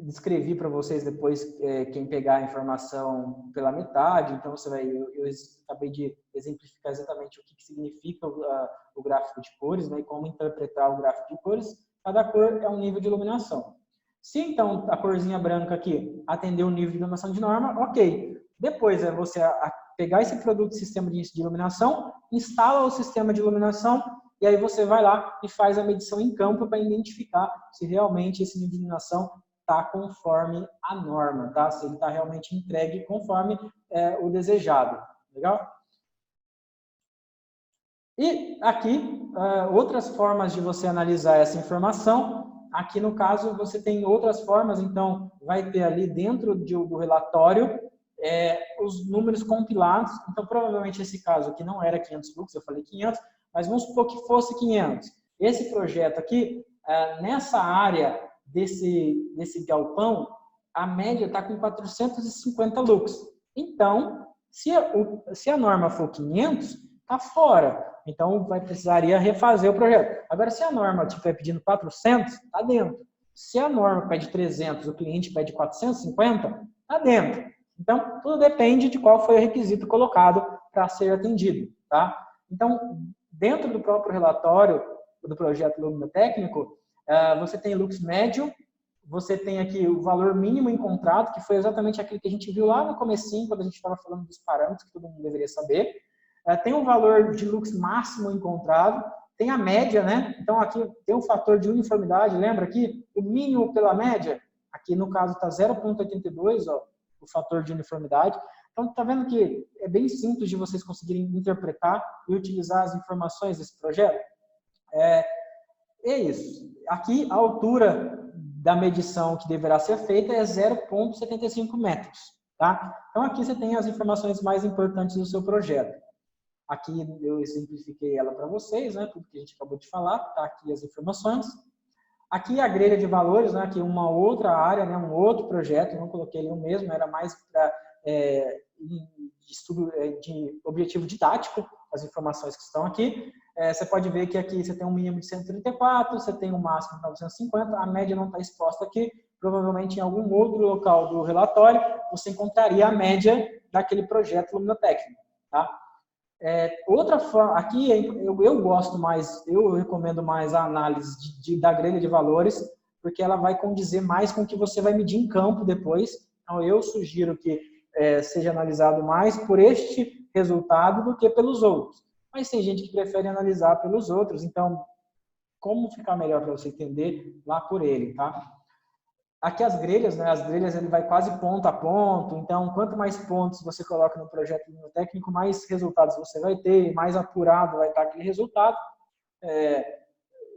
descrevi para vocês depois quem pegar a informação pela metade, então você vai, eu acabei de exemplificar exatamente o que significa o gráfico de cores, né, e como interpretar o gráfico de cores. Cada cor é um nível de iluminação. Se então a corzinha branca aqui atender o nível de iluminação de norma, ok. Depois é você pegar esse produto sistema de iluminação, instala o sistema de iluminação e aí você vai lá e faz a medição em campo para identificar se realmente esse nível de iluminação está conforme a norma, tá? Se ele está realmente entregue conforme o desejado, legal? E aqui, outras formas de você analisar essa informação. Aqui no caso, você tem outras formas, então vai ter ali dentro do relatório os números compilados. Então, provavelmente esse caso aqui não era 500 lux, eu falei 500, mas vamos supor que fosse 500. Esse projeto aqui, nessa área desse galpão, a média está com 450 lux. Então, se a norma for 500, está fora. Então, precisaria refazer o projeto. Agora, se a norma estiver pedindo 400, está dentro. Se a norma pede 300, o cliente pede 450, está dentro. Então, tudo depende de qual foi o requisito colocado para ser atendido, tá? Então, dentro do próprio relatório do projeto luminotécnico, você tem lux médio, você tem aqui o valor mínimo encontrado, que foi exatamente aquele que a gente viu lá no comecinho, quando a gente estava falando dos parâmetros que todo mundo deveria saber. tem o valor de lux máximo encontrado, tem a média, né? Então, aqui tem o fator de uniformidade, lembra aqui? O mínimo pela média, aqui no caso está 0,82, ó, o fator de uniformidade. Então, tá vendo que é bem simples de vocês conseguirem interpretar e utilizar as informações desse projeto? É isso. Aqui, a altura da medição que deverá ser feita é 0,75 metros, tá? Então, aqui você tem as informações mais importantes do seu projeto. Aqui eu exemplifiquei ela para vocês, né? Tudo que a gente acabou de falar, tá aqui as informações. Aqui a grelha de valores, né? Aqui uma outra área, né? Um outro projeto, não coloquei ali o mesmo, era mais para estudo de objetivo didático, as informações que estão aqui. Você pode ver que aqui você tem um mínimo de 134, você tem um máximo de 950, a média não está exposta aqui, provavelmente em algum outro local do relatório você encontraria a média daquele projeto luminotécnico, tá? Outra forma, aqui eu gosto mais, eu recomendo mais a análise da grelha de valores, porque ela vai condizer mais com o que você vai medir em campo depois. Então, eu sugiro que seja analisado mais por este resultado do que pelos outros. Mas tem gente que prefere analisar pelos outros, então, como ficar melhor para você entender lá por ele, tá? Aqui as grelhas, né? As grelhas ele vai quase ponto a ponto, então quanto mais pontos você coloca no projeto luminotécnico, mais resultados você vai ter, mais apurado vai estar aquele resultado.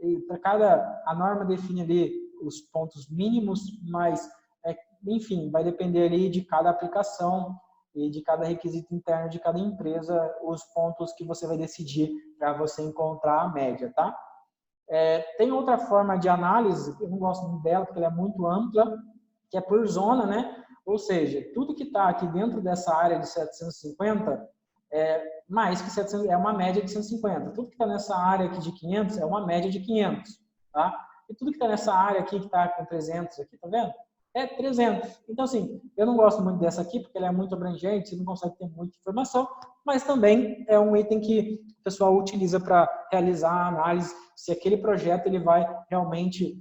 E para a norma define ali os pontos mínimos, mas enfim, vai depender ali de cada aplicação e de cada requisito interno de cada empresa, os pontos que você vai decidir para você encontrar a média, tá? Tem outra forma de análise, eu não gosto muito dela porque ela é muito ampla, que é por zona, né? Ou seja, tudo que está aqui dentro dessa área de 750 mais que 700, é uma média de 150. Tudo que está nessa área aqui de 500 é uma média de 500, tá? E tudo que está nessa área aqui que está com 300 aqui, tá vendo? É 300. Então, assim, eu não gosto muito dessa aqui porque ela é muito abrangente, você não consegue ter muita informação, mas também é um item que o pessoal utiliza para realizar a análise se aquele projeto ele vai realmente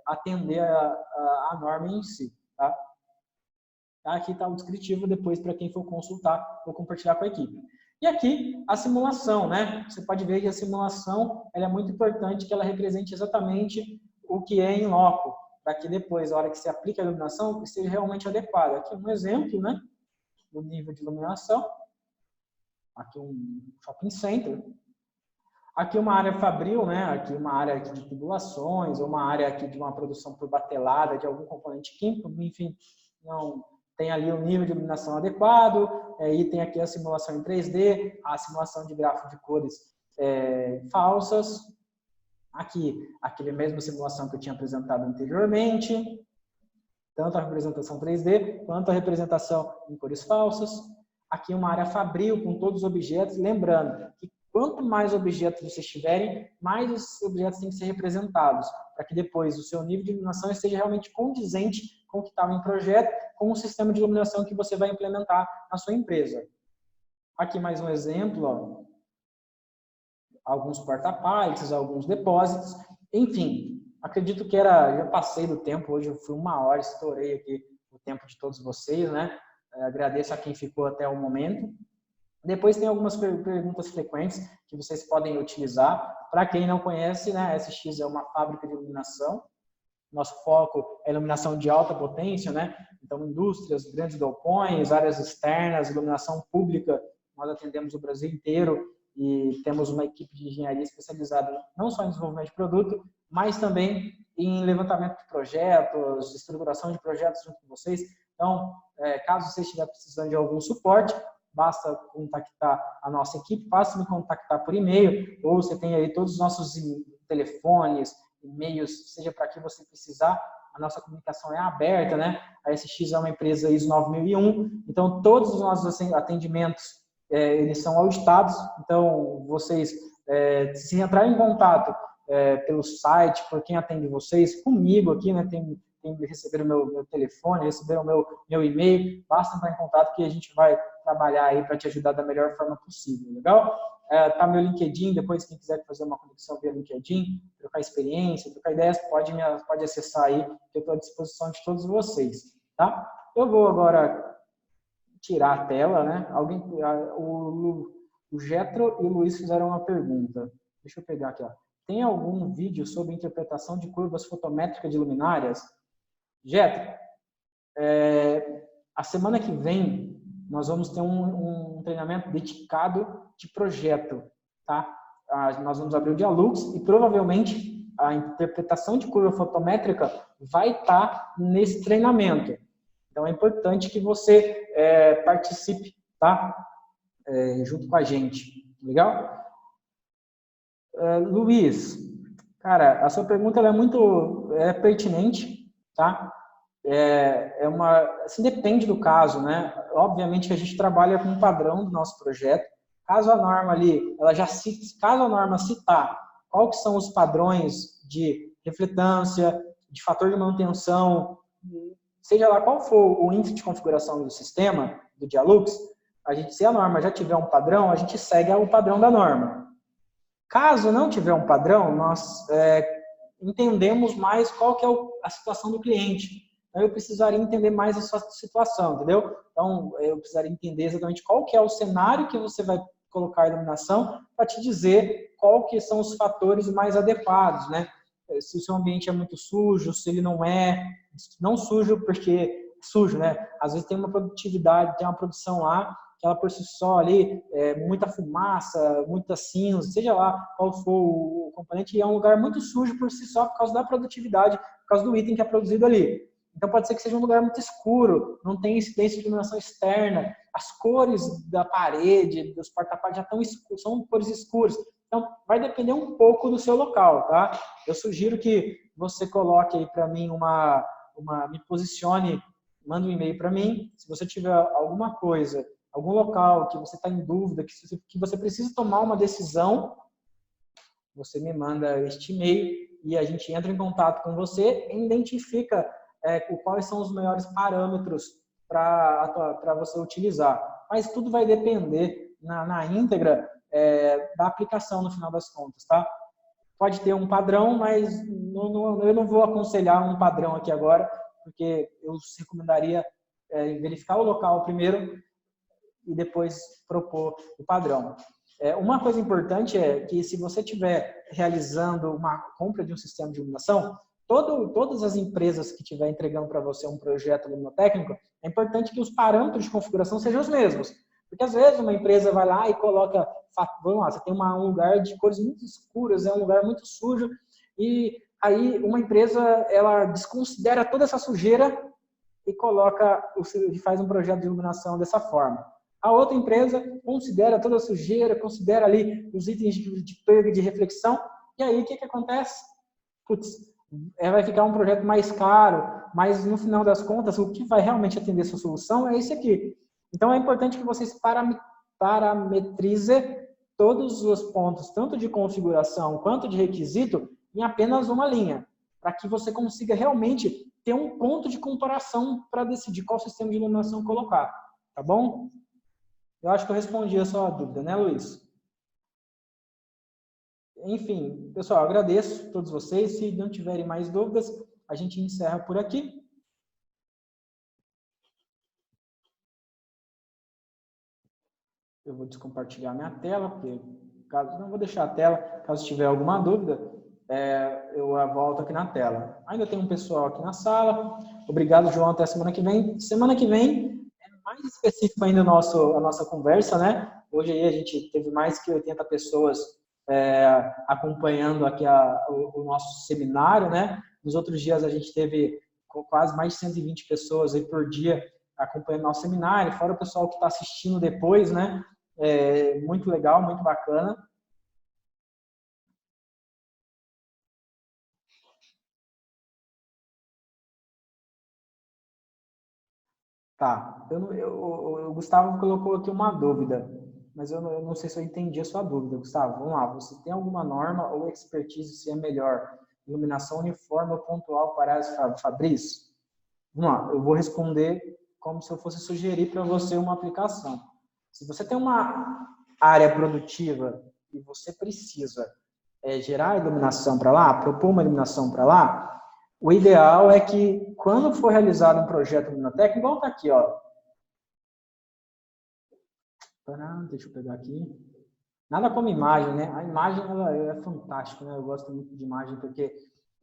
atender a norma em si, tá? Aqui está o descritivo depois para quem for consultar ou compartilhar com a equipe. E aqui a simulação, né? Você pode ver que a simulação ela é muito importante, que ela represente exatamente o que é em loco, para que depois, a hora que você aplica a iluminação, esteja realmente adequado. Aqui um exemplo, né? Do nível de iluminação. Aqui um shopping center. Aqui uma área fabril, né? Aqui uma área aqui de tubulações, ou uma área aqui de uma produção por batelada de algum componente químico, enfim, não tem ali o nível de iluminação adequado, e tem aqui a simulação em 3D, a simulação de grafo de cores falsas. Aqui, aquela mesma simulação que eu tinha apresentado anteriormente, tanto a representação 3D quanto a representação em cores falsas. Aqui uma área fabril com todos os objetos, lembrando que quanto mais objetos vocês tiverem, mais os objetos têm que ser representados, para que depois o seu nível de iluminação esteja realmente condizente com o que estava em projeto, com o sistema de iluminação que você vai implementar na sua empresa. Aqui mais um exemplo, ó. Alguns porta-pallets, alguns depósitos, enfim, acredito que já passei do tempo, hoje eu fui 1 hora, estourei aqui o tempo de todos vocês, né? Agradeço a quem ficou até o momento. Depois tem algumas perguntas frequentes que vocês podem utilizar. Para quem não conhece, né, a SX é uma fábrica de iluminação. Nosso foco é iluminação de alta potência, né? Então, indústrias, grandes galpões, áreas externas, iluminação pública. Nós atendemos o Brasil inteiro e temos uma equipe de engenharia especializada não só em desenvolvimento de produto, mas também em levantamento de projetos, estruturação de projetos junto com vocês. Então, caso você estiver precisando de algum suporte, basta contactar a nossa equipe, basta me contactar por e-mail, ou você tem aí todos os nossos telefones, e-mails, seja para que você precisar, a nossa comunicação é aberta, né? A SX é uma empresa ISO 9001, então todos os nossos atendimentos, eles são auditados, então vocês, se entrarem em contato pelo site, por quem atende vocês, comigo aqui, né? Receberam o meu telefone, receberam o meu e-mail, basta entrar em contato que a gente vai trabalhar aí para te ajudar da melhor forma possível, legal? Tá meu LinkedIn, depois quem quiser fazer uma conexão via LinkedIn, trocar experiência, trocar ideias, pode acessar aí, que eu estou à disposição de todos vocês, tá? Eu vou agora tirar a tela, né? O Getro e o Luiz fizeram uma pergunta. Deixa eu pegar aqui, ó. Tem algum vídeo sobre interpretação de curvas fotométricas de luminárias? Getro, a semana que vem nós vamos ter um treinamento dedicado de projeto, tá? Nós vamos abrir o Dialux e provavelmente a interpretação de curva fotométrica vai estar nesse treinamento. Então é importante que você participe, tá? Junto com a gente. Legal? Luiz, cara, a sua pergunta ela é muito pertinente, tá? Assim, depende do caso, né? Obviamente que a gente trabalha com um padrão do nosso projeto. Caso a norma ali, caso a norma citar qual que são os padrões de refletância, de fator de manutenção, seja lá qual for o índice de configuração do sistema, do Dialux, se a norma já tiver um padrão, a gente segue o padrão da norma. Caso não tiver um padrão, nós entendemos mais qual que é a situação do cliente. Então, eu precisaria entender mais a sua situação, entendeu? Então, eu precisaria entender exatamente qual que é o cenário que você vai colocar a iluminação para te dizer qual que são os fatores mais adequados, né? Se o seu ambiente é muito sujo, se ele não sujo porque sujo, né? Às vezes tem uma produtividade, tem uma produção lá, que ela por si só ali, muita fumaça, muita cinza, seja lá qual for o componente, e é um lugar muito sujo por si só por causa da produtividade, por causa do item que é produzido ali. Então pode ser que seja um lugar muito escuro, não tem incidência de iluminação externa, as cores da parede, dos porta-paredes já estão escuras, são cores escuras. Então vai depender um pouco do seu local, tá? Eu sugiro que você coloque aí para mim me posicione, manda um e-mail para mim, se você tiver alguma coisa, algum local que você está em dúvida, que você precisa tomar uma decisão, você me manda este e-mail e a gente entra em contato com você e identifica quais são os melhores parâmetros para você utilizar. Mas tudo vai depender na íntegra da aplicação no final das contas, tá? Pode ter um padrão, mas eu não vou aconselhar um padrão aqui agora, porque eu recomendaria verificar o local primeiro e depois propor o padrão. Uma coisa importante é que se você estiver realizando uma compra de um sistema de iluminação, todas as empresas que estiver entregando para você um projeto luminotécnico, é importante que os parâmetros de configuração sejam os mesmos. Porque às vezes uma empresa vai lá e coloca, vamos lá, você tem um lugar de cores muito escuras, é um lugar muito sujo, e aí uma empresa ela desconsidera toda essa sujeira e faz um projeto de iluminação dessa forma. A outra empresa considera toda a sujeira, considera ali os itens de perda de reflexão, e aí o que acontece? Putz, vai ficar um projeto mais caro, mas no final das contas, o que vai realmente atender a sua solução é esse aqui. Então é importante que vocês parametrizem todos os pontos, tanto de configuração quanto de requisito, em apenas uma linha, para que você consiga realmente ter um ponto de comparação para decidir qual sistema de iluminação colocar. Tá bom? Eu acho que eu respondi a sua dúvida, né, Luiz? Enfim, pessoal, agradeço a todos vocês. Se não tiverem mais dúvidas, a gente encerra por aqui. Eu vou descompartilhar minha tela, porque não vou deixar a tela, caso tiver alguma dúvida, eu volto aqui na tela. Ainda tem um pessoal aqui na sala. Obrigado, João, até semana que vem. Semana que vem é mais específico ainda a nossa conversa, né? Hoje aí a gente teve mais que 80 pessoas acompanhando aqui o nosso seminário, né? Nos outros dias a gente teve quase mais de 120 pessoas aí por dia acompanhando o nosso seminário, fora o pessoal que está assistindo depois, né? Muito legal, muito bacana. Tá, o Gustavo colocou aqui uma dúvida, mas eu não sei se eu entendi a sua dúvida, Gustavo. Vamos lá, você tem alguma norma ou expertise se é melhor iluminação uniforme ou pontual para as Fabris? Vamos lá, eu vou responder como se eu fosse sugerir para você uma aplicação. Se você tem uma área produtiva e você precisa gerar iluminação para lá, propor uma iluminação para lá, o ideal é que, quando for realizado um projeto luminotécnico, igual está aqui, ó. Deixa eu pegar aqui. Nada como imagem, né? A imagem ela é fantástica, né? Eu gosto muito de imagem porque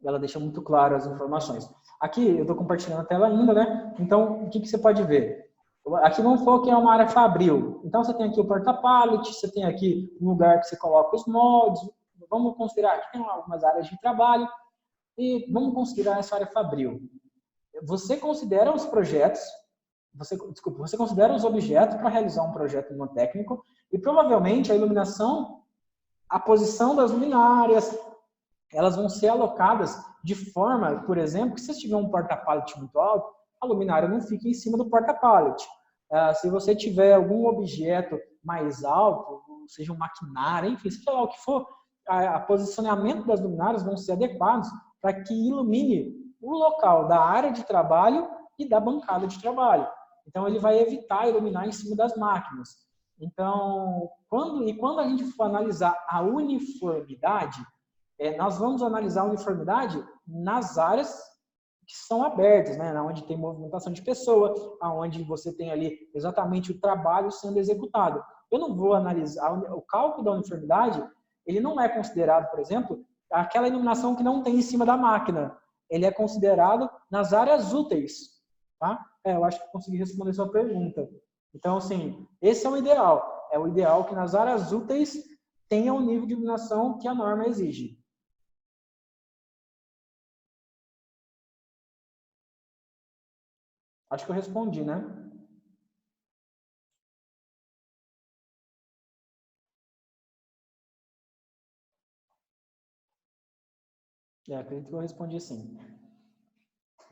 ela deixa muito claro as informações. Aqui eu estou compartilhando a tela ainda, né? Então, o que você pode ver? Aqui vamos supor que é uma área fabril. Então, você tem aqui o porta-pallet, você tem aqui um lugar que você coloca os moldes. Vamos considerar que tem algumas áreas de trabalho e vamos considerar essa área fabril. Você considera os projetos, você considera os objetos para realizar um projeto no técnico e provavelmente a iluminação, a posição das luminárias, elas vão ser alocadas de forma, por exemplo, que se tiver um porta-pallet muito alto, a luminária não fica em cima do porta-pallet. Se você tiver algum objeto mais alto, seja um maquinário, enfim, seja lá o que for, a posicionamento das luminárias vão ser adequados para que ilumine o local da área de trabalho e da bancada de trabalho. Então, ele vai evitar iluminar em cima das máquinas. Então, quando a gente for analisar a uniformidade, nós vamos analisar a uniformidade nas áreas que são abertas, né? Onde tem movimentação de pessoa, onde você tem ali exatamente o trabalho sendo executado. Eu não vou analisar o cálculo da uniformidade, ele não é considerado, por exemplo, aquela iluminação que não tem em cima da máquina. Ele é considerado nas áreas úteis, tá? Eu acho que consegui responder sua pergunta. Então, assim, esse é o ideal. É o ideal que nas áreas úteis tenha o nível de iluminação que a norma exige. Acho que eu respondi, né? Acredito que eu respondi sim.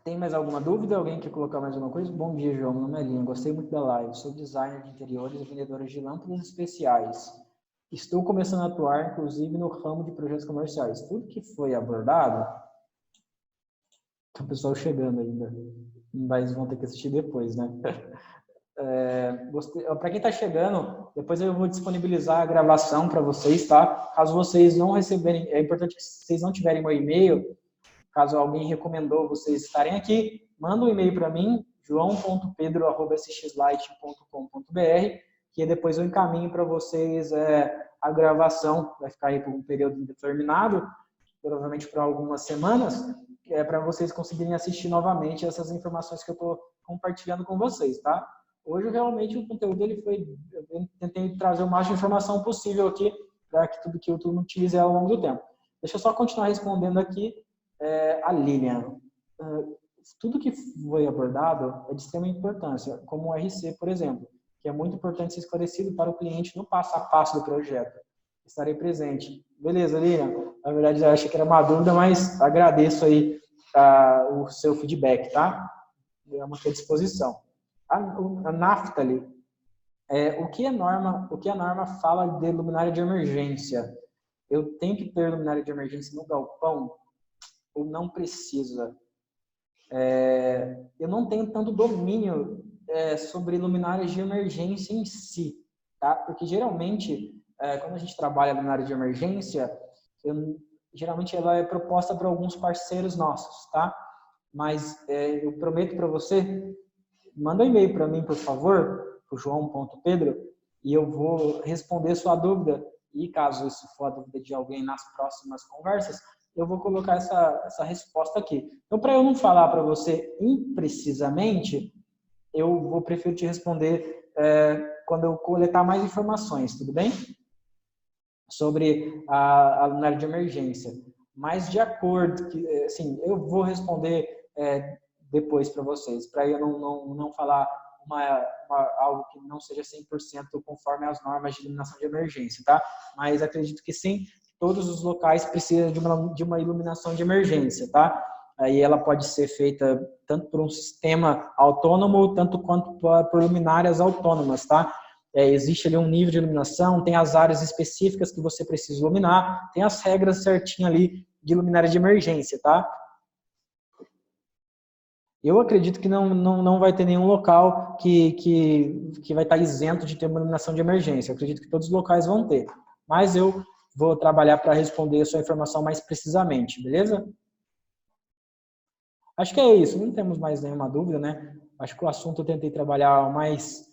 Tem mais alguma dúvida? Alguém quer colocar mais alguma coisa? Bom dia, João. Meu nome é Linha. Gostei muito da live. Sou designer de interiores e vendedora de lâmpadas especiais. Estou começando a atuar, inclusive, no ramo de projetos comerciais. Tudo que foi abordado, tem o pessoal chegando ainda. Mas vão ter que assistir depois, né? Para quem está chegando, depois eu vou disponibilizar a gravação para vocês, tá? Caso vocês não receberem, é importante que vocês não tiverem meu e-mail, caso alguém recomendou vocês estarem aqui, manda um e-mail para mim, joão.pedro@sxlight.com.br, que depois eu encaminho para vocês a gravação, vai ficar aí por um período indeterminado, provavelmente por algumas semanas, para vocês conseguirem assistir novamente essas informações que eu estou compartilhando com vocês, tá? Hoje, realmente, o conteúdo ele foi... Eu tentei trazer o máximo de informação possível aqui, para que tudo que eu utilize ao longo do tempo. Deixa eu só continuar respondendo aqui a Lilian. Tudo que foi abordado é de extrema importância, como o RC, por exemplo, que é muito importante ser esclarecido para o cliente no passo a passo do projeto. Estarei presente. Beleza, Lilian? Na verdade, eu achei que era uma dúvida, mas agradeço aí o seu feedback, tá? Estamos aqui à disposição. A Naftali, o que a norma fala de luminária de emergência? Eu tenho que ter luminária de emergência no galpão ou não precisa? Eu não tenho tanto domínio sobre luminárias de emergência em si, tá? Porque geralmente, quando a gente trabalha luminária de emergência, geralmente ela é proposta para alguns parceiros nossos, tá? Mas eu prometo para você, manda um e-mail para mim, por favor, para joão.pedro, e eu vou responder sua dúvida. E caso isso for a dúvida de alguém nas próximas conversas, eu vou colocar essa resposta aqui. Então, para eu não falar para você imprecisamente, eu vou preferir te responder quando eu coletar mais informações, tudo bem? Sobre a luminária de emergência. Mas de acordo, assim, eu vou responder depois para vocês, para eu não falar algo que não seja 100% conforme as normas de iluminação de emergência, tá? Mas acredito que sim, todos os locais precisam de uma iluminação de emergência, tá? Aí ela pode ser feita tanto por um sistema autônomo, tanto quanto por luminárias autônomas, tá? Existe ali um nível de iluminação, tem as áreas específicas que você precisa iluminar, tem as regras certinho ali de luminária de emergência, tá? Eu acredito que não vai ter nenhum local que vai estar isento de ter uma iluminação de emergência. Eu acredito que todos os locais vão ter. Mas eu vou trabalhar para responder a sua informação mais precisamente, beleza? Acho que é isso. Não temos mais nenhuma dúvida, né? Acho que o assunto eu tentei trabalhar o mais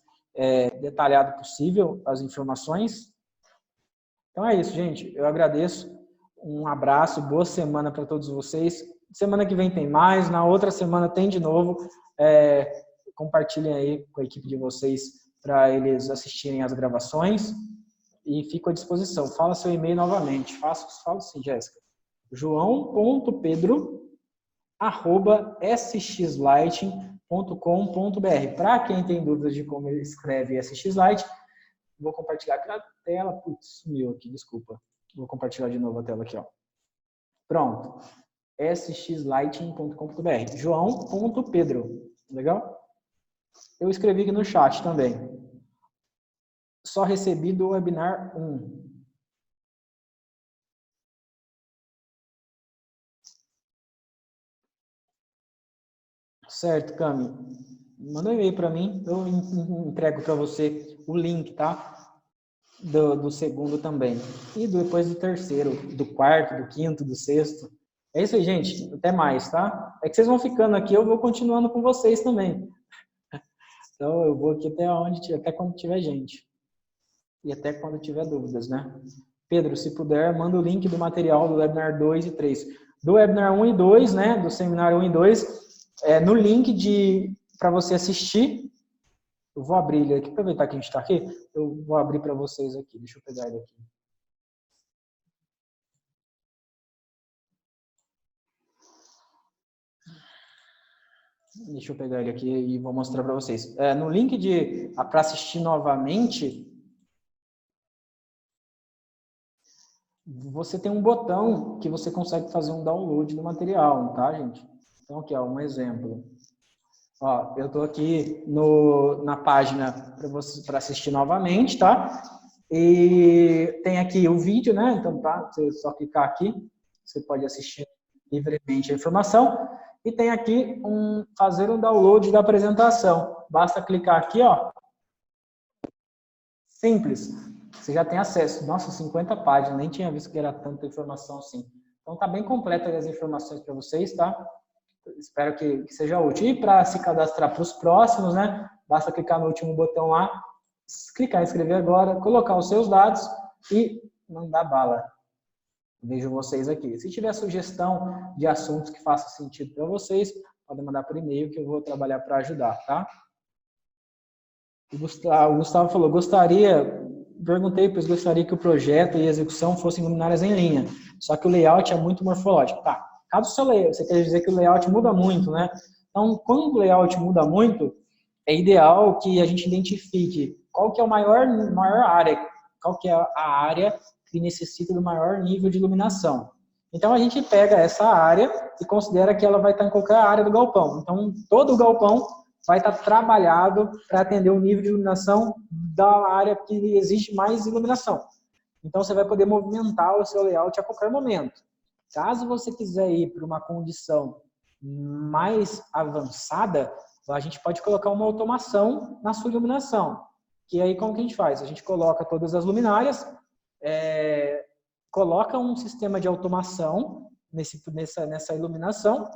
detalhado possível, as informações. Então é isso, gente. Eu agradeço. Um abraço, boa semana para todos vocês. Semana que vem tem mais, na outra semana tem de novo. Compartilhem aí com a equipe de vocês para eles assistirem às gravações e fico à disposição. Fala seu e-mail novamente. Fala sim, Jéssica. joão.pedro@sxlighting.com.br. Para quem tem dúvidas de como escreve SXLight, vou compartilhar aqui na tela. Putz, sumiu aqui, desculpa. Vou compartilhar de novo a tela aqui, ó. Pronto. sxlighting.com.br. joão.pedro. Legal? Eu escrevi aqui no chat também. Só recebi do webinar 1. Certo, Cami. Manda um e-mail para mim, eu entrego para você o link, tá? Do segundo também. E depois do terceiro, do quarto, do quinto, do sexto. É isso aí, gente. Até mais, tá? É que vocês vão ficando aqui, eu vou continuando com vocês também. Então, eu vou aqui até quando tiver gente. E até quando tiver dúvidas, né? Pedro, se puder, manda o link do material do webinar 2 e 3. Do webinar 1 e 2, né? Do seminário 1 e 2, no link para você assistir. Eu vou abrir ele aqui, aproveitar que a gente está aqui, eu vou abrir para vocês aqui. Deixa eu pegar ele aqui. Deixa eu pegar ele aqui e vou mostrar para vocês. No link para assistir novamente, você tem um botão que você consegue fazer um download do material, tá, gente? Então, aqui, ó, um exemplo. Ó, eu estou aqui na página para assistir novamente, tá? E tem aqui o vídeo, né? Então, tá? Você só clicar aqui, você pode assistir livremente a informação. E tem aqui fazer um download da apresentação. Basta clicar aqui, ó. Simples. Você já tem acesso. Nossa, 50 páginas. Nem tinha visto que era tanta informação assim. Então, tá bem completa as informações para vocês, tá? Espero que seja útil. E para se cadastrar para os próximos, né? Basta clicar no último botão lá, clicar em inscrever agora, colocar os seus dados e mandar bala. Vejo vocês aqui. Se tiver sugestão de assuntos que façam sentido para vocês, podem mandar por e-mail que eu vou trabalhar para ajudar, tá? O Gustavo falou, perguntei, pois gostaria que o projeto e a execução fossem luminárias em linha, só que o layout é muito morfológico. Tá, caso o seu layout, você quer dizer que o layout muda muito, né? Então, quando o layout muda muito, é ideal que a gente identifique qual que é a maior área, qual que é a área que necessita do maior nível de iluminação. Então, a gente pega essa área e considera que ela vai estar em qualquer área do galpão. Então, todo o galpão vai estar trabalhado para atender o nível de iluminação da área que exige mais iluminação. Então, você vai poder movimentar o seu layout a qualquer momento. Caso você quiser ir para uma condição mais avançada, a gente pode colocar uma automação na sua iluminação. Que aí, como que a gente faz? A gente coloca todas as luminárias, coloca um sistema de automação nessa iluminação.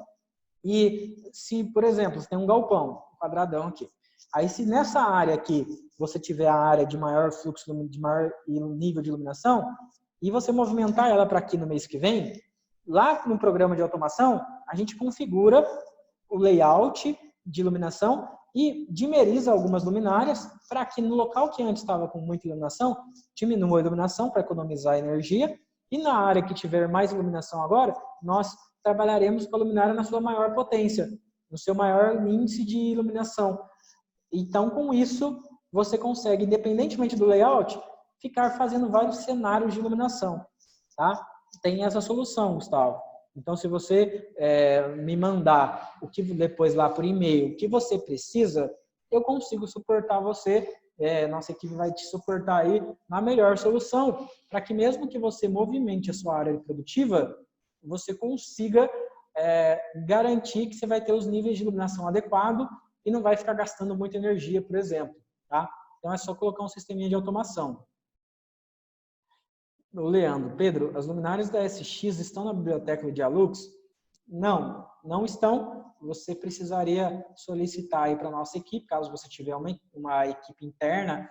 E se, por exemplo, você tem um galpão, um quadradão aqui. Aí, se nessa área aqui você tiver a área de maior fluxo, de maior nível de iluminação, e você movimentar ela para aqui no mês que vem, lá no programa de automação, a gente configura o layout de iluminação e dimeriza algumas luminárias para que no local que antes estava com muita iluminação, diminua a iluminação para economizar energia. E na área que tiver mais iluminação agora, nós trabalharemos com a luminária na sua maior potência, no seu maior índice de iluminação. Então, com isso, você consegue, independentemente do layout, ficar fazendo vários cenários de iluminação. Tá? Tem essa solução, Gustavo. Então, se você me mandar o que depois lá por e-mail, o que você precisa, eu consigo suportar você. Nossa equipe vai te suportar aí na melhor solução, para que mesmo que você movimente a sua área produtiva, você consiga garantir que você vai ter os níveis de iluminação adequados e não vai ficar gastando muita energia, por exemplo. Tá? Então, é só colocar um sisteminha de automação. O Leandro, Pedro, as luminárias da SX estão na biblioteca do Dialux? Não, não estão. Você precisaria solicitar aí para a nossa equipe, caso você tiver uma equipe interna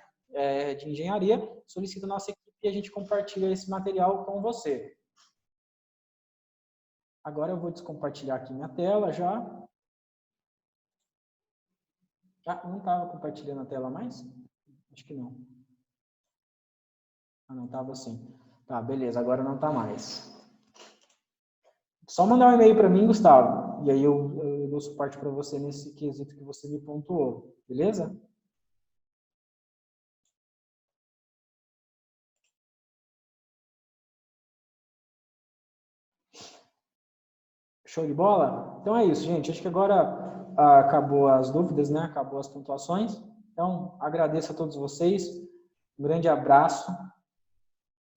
de engenharia, solicita a nossa equipe e a gente compartilha esse material com você. Agora eu vou descompartilhar aqui minha tela já. Ah, não estava compartilhando a tela mais? Acho que não. Ah, não estava sim. Tá, beleza, agora não está mais. Só mandar um e-mail para mim, Gustavo, e aí eu dou suporte para você nesse quesito que você me pontuou, beleza? Show de bola? Então é isso, gente. Acho que agora acabou as dúvidas, né? Acabou as pontuações. Então, agradeço a todos vocês. Um grande abraço.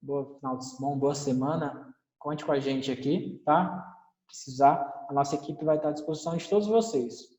Boa semana. Conte com a gente aqui, tá? Precisar, a nossa equipe vai estar à disposição de todos vocês.